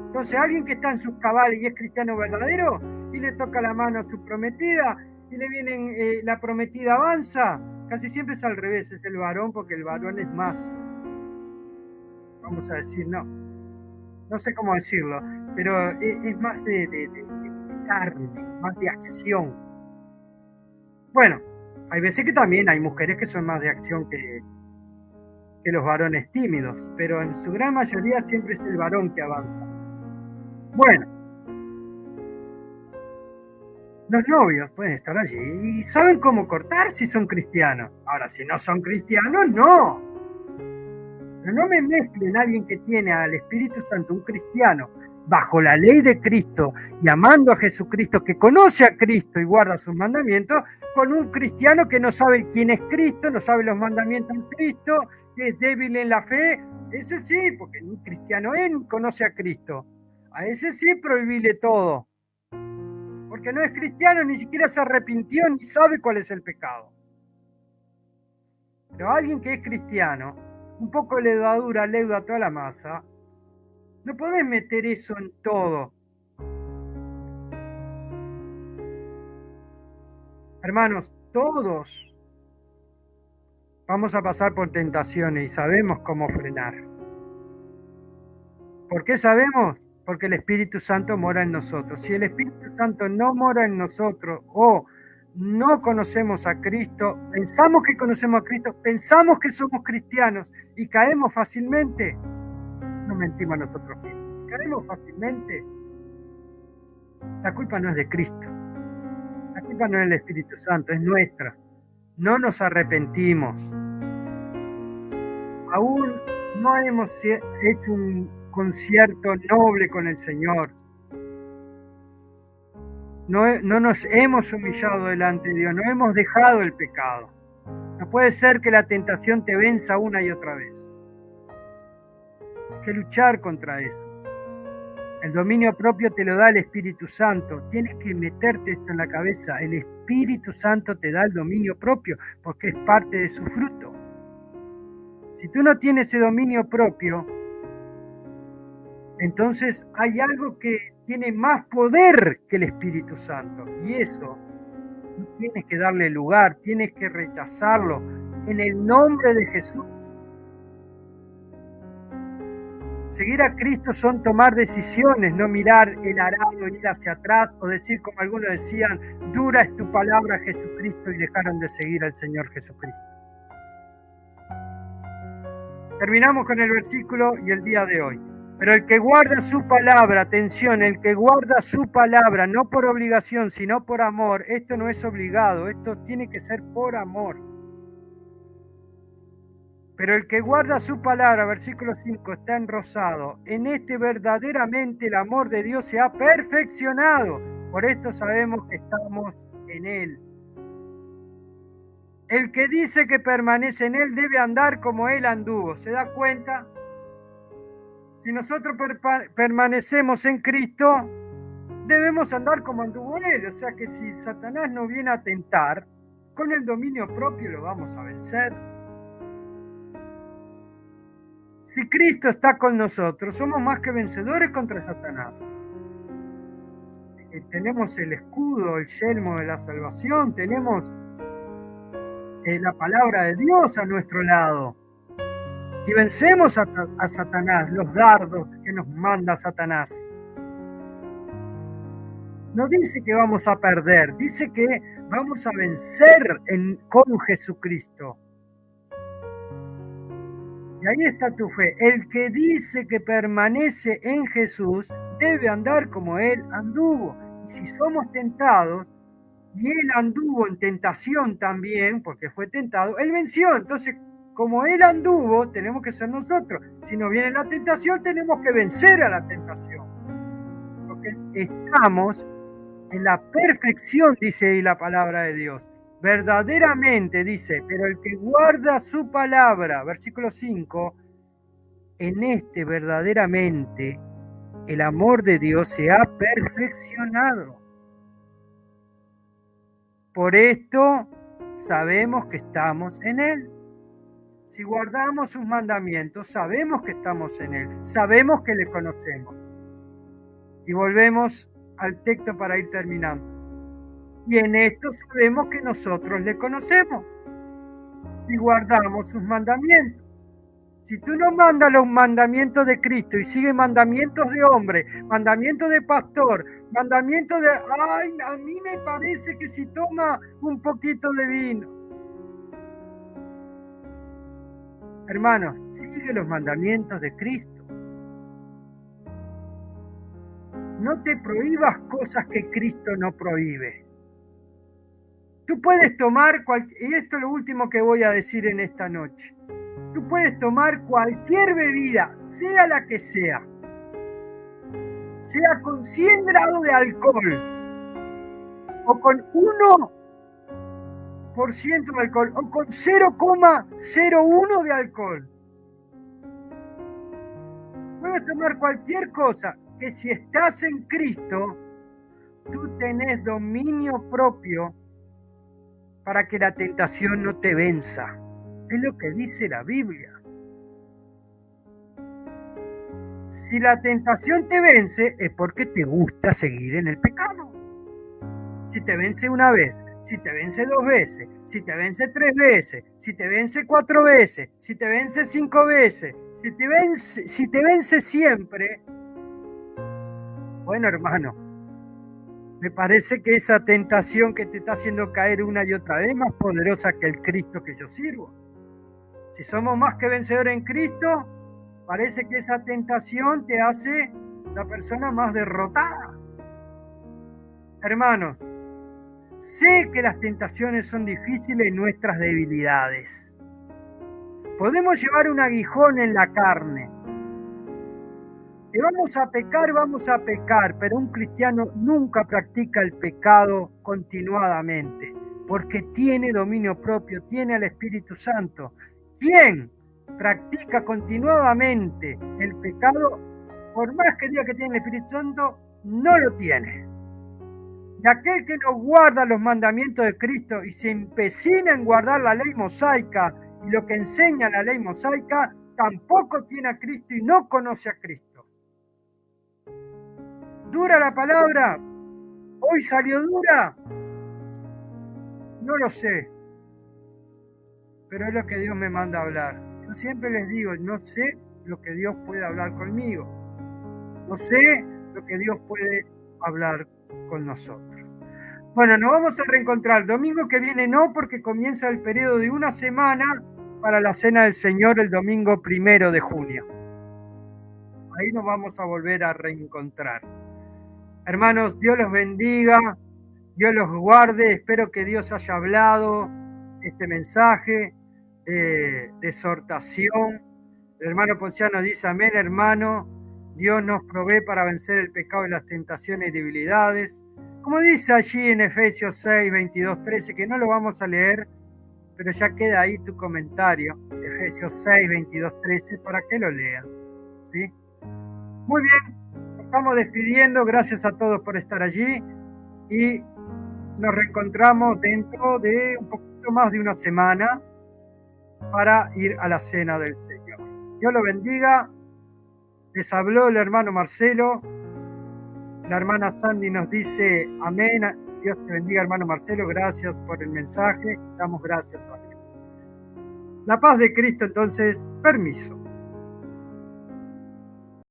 Entonces, alguien que está en sus cabales y es cristiano verdadero, y le toca la mano a su prometida, y le vienen, la prometida avanza, casi siempre es al revés, es el varón, porque el varón es más, vamos a decir, no sé cómo decirlo, pero es más de carne, más de acción. Bueno, hay veces que también hay mujeres que son más de acción que los varones tímidos, pero en su gran mayoría siempre es el varón que avanza. Bueno, los novios pueden estar allí y saben cómo cortar si son cristianos. Ahora, si no son cristianos, no. Pero no me mezclen a alguien que tiene al Espíritu Santo, un cristiano, bajo la ley de Cristo y amando a Jesucristo, que conoce a Cristo y guarda sus mandamientos, con un cristiano que no sabe quién es Cristo, no sabe los mandamientos de Cristo, que es débil en la fe. Ese sí, porque ni cristiano es ni conoce a Cristo. A ese sí prohibile todo. Porque no es cristiano, ni siquiera se arrepintió, ni sabe cuál es el pecado. Pero alguien que es cristiano, un poco de levadura leuda toda la masa, no podés meter eso en todo. Hermanos, todos vamos a pasar por tentaciones y sabemos cómo frenar. ¿Por qué sabemos? Porque el Espíritu Santo mora en nosotros. Si el Espíritu Santo no mora en nosotros o no conocemos a Cristo, pensamos que conocemos a Cristo, pensamos que somos cristianos y caemos fácilmente, no mentimos a nosotros mismos, caemos fácilmente. La culpa no es de Cristo, la culpa no es del Espíritu Santo, es nuestra. No nos arrepentimos. Aún no hemos hecho un concierto noble con el Señor. No nos hemos humillado delante de Dios, no hemos dejado el pecado. No puede ser que la tentación te venza una y otra vez. Hay que luchar contra eso. El dominio propio te lo da el Espíritu Santo. Tienes que meterte esto en la cabeza. El Espíritu Santo te da el dominio propio porque es parte de su fruto. Si tú no tienes ese dominio propio, entonces hay algo que tiene más poder que el Espíritu Santo. Y eso no tienes que darle lugar, tienes que rechazarlo en el nombre de Jesús. Seguir a Cristo son tomar decisiones, no mirar el arado, ir hacia atrás o decir, como algunos decían, dura es tu palabra, Jesucristo, y dejaron de seguir al Señor Jesucristo. Terminamos con el versículo y el día de hoy. Pero el que guarda su palabra, atención, el que guarda su palabra, no por obligación, sino por amor, esto no es obligado, esto tiene que ser por amor. Pero el que guarda su palabra, versículo 5, está en rosado. En este verdaderamente el amor de Dios se ha perfeccionado. Por esto sabemos que estamos en Él. El que dice que permanece en Él debe andar como Él anduvo. ¿Se da cuenta? Si nosotros permanecemos en Cristo, debemos andar como anduvo Él. O sea que si Satanás nos viene a tentar, con el dominio propio lo vamos a vencer. Si Cristo está con nosotros, somos más que vencedores contra Satanás. Tenemos el escudo, el yelmo de la salvación, tenemos la palabra de Dios a nuestro lado. Y vencemos a Satanás, los dardos que nos manda Satanás. No dice que vamos a perder, dice que vamos a vencer con Jesucristo. Y ahí está tu fe. El que dice que permanece en Jesús debe andar como Él anduvo. Y si somos tentados, y Él anduvo en tentación también, porque fue tentado, Él venció. Entonces, como Él anduvo, tenemos que ser nosotros. Si nos viene la tentación, tenemos que vencer a la tentación. Porque estamos en la perfección, dice ahí la palabra de Dios. Verdaderamente, dice, pero el que guarda su palabra, versículo 5, en este verdaderamente el amor de Dios se ha perfeccionado. Por esto sabemos que estamos en Él. Si guardamos sus mandamientos, sabemos que estamos en Él, sabemos que le conocemos. Y volvemos al texto para ir terminando. Y en esto sabemos que nosotros le conocemos, si guardamos sus mandamientos. Si tú no mandas los mandamientos de Cristo y sigues mandamientos de hombre, mandamientos de pastor, mandamientos de, ay, a mí me parece que si toma un poquito de vino. Hermanos, sigue los mandamientos de Cristo. No te prohíbas cosas que Cristo no prohíbe. Tú puedes tomar, y esto es lo último que voy a decir en esta noche, tú puedes tomar cualquier bebida, sea la que sea con 100 grados de alcohol o con 1% de alcohol o con 0,01 de alcohol. Puedes tomar cualquier cosa que si estás en Cristo, tú tenés dominio propio para que la tentación no te venza. Es lo que dice la Biblia. Si la tentación te vence, es porque te gusta seguir en el pecado. Si te vence una vez, si te vence 2 veces, si te vence 3 veces, si te vence 4 veces, si te vence 5 veces, si te vence siempre, bueno, hermano, me parece que esa tentación que te está haciendo caer una y otra vez es más poderosa que el Cristo que yo sirvo. Si somos más que vencedores en Cristo, parece que esa tentación te hace la persona más derrotada. Hermanos, sé que las tentaciones son difíciles en nuestras debilidades. Podemos llevar un aguijón en la carne. Que vamos a pecar, pero un cristiano nunca practica el pecado continuadamente, porque tiene dominio propio, tiene al Espíritu Santo. Quien practica continuadamente el pecado, por más que diga que tiene el Espíritu Santo, no lo tiene. Y aquel que no guarda los mandamientos de Cristo y se empecina en guardar la ley mosaica y lo que enseña la ley mosaica, tampoco tiene a Cristo y no conoce a Cristo. ¿Dura la palabra? ¿Hoy salió dura? No lo sé. Pero es lo que Dios me manda a hablar. Yo siempre les digo, no sé lo que Dios puede hablar conmigo. No sé lo que Dios puede hablar con nosotros. Bueno, nos vamos a reencontrar. Domingo que viene no, porque comienza el periodo de una semana para la Cena del Señor el domingo 1 de junio. Ahí nos vamos a volver a reencontrar. Hermanos, Dios los bendiga, Dios los guarde. Espero que Dios haya hablado este mensaje de exhortación. El hermano Ponciano dice, amén, hermano. Dios nos provee para vencer el pecado y las tentaciones y debilidades. Como dice allí en Efesios 6, 22, 13, que no lo vamos a leer, pero ya queda ahí tu comentario. Efesios 6, 22, 13, para que lo lean. ¿Sí? Muy bien. Estamos despidiendo, gracias a todos por estar allí y nos reencontramos dentro de un poquito más de una semana para ir a la Cena del Señor. Dios lo bendiga. Les habló el hermano Marcelo. La hermana Sandy nos dice amén. Dios te bendiga, hermano Marcelo. Gracias por el mensaje. Damos gracias a Dios. La paz de Cristo, entonces, permiso.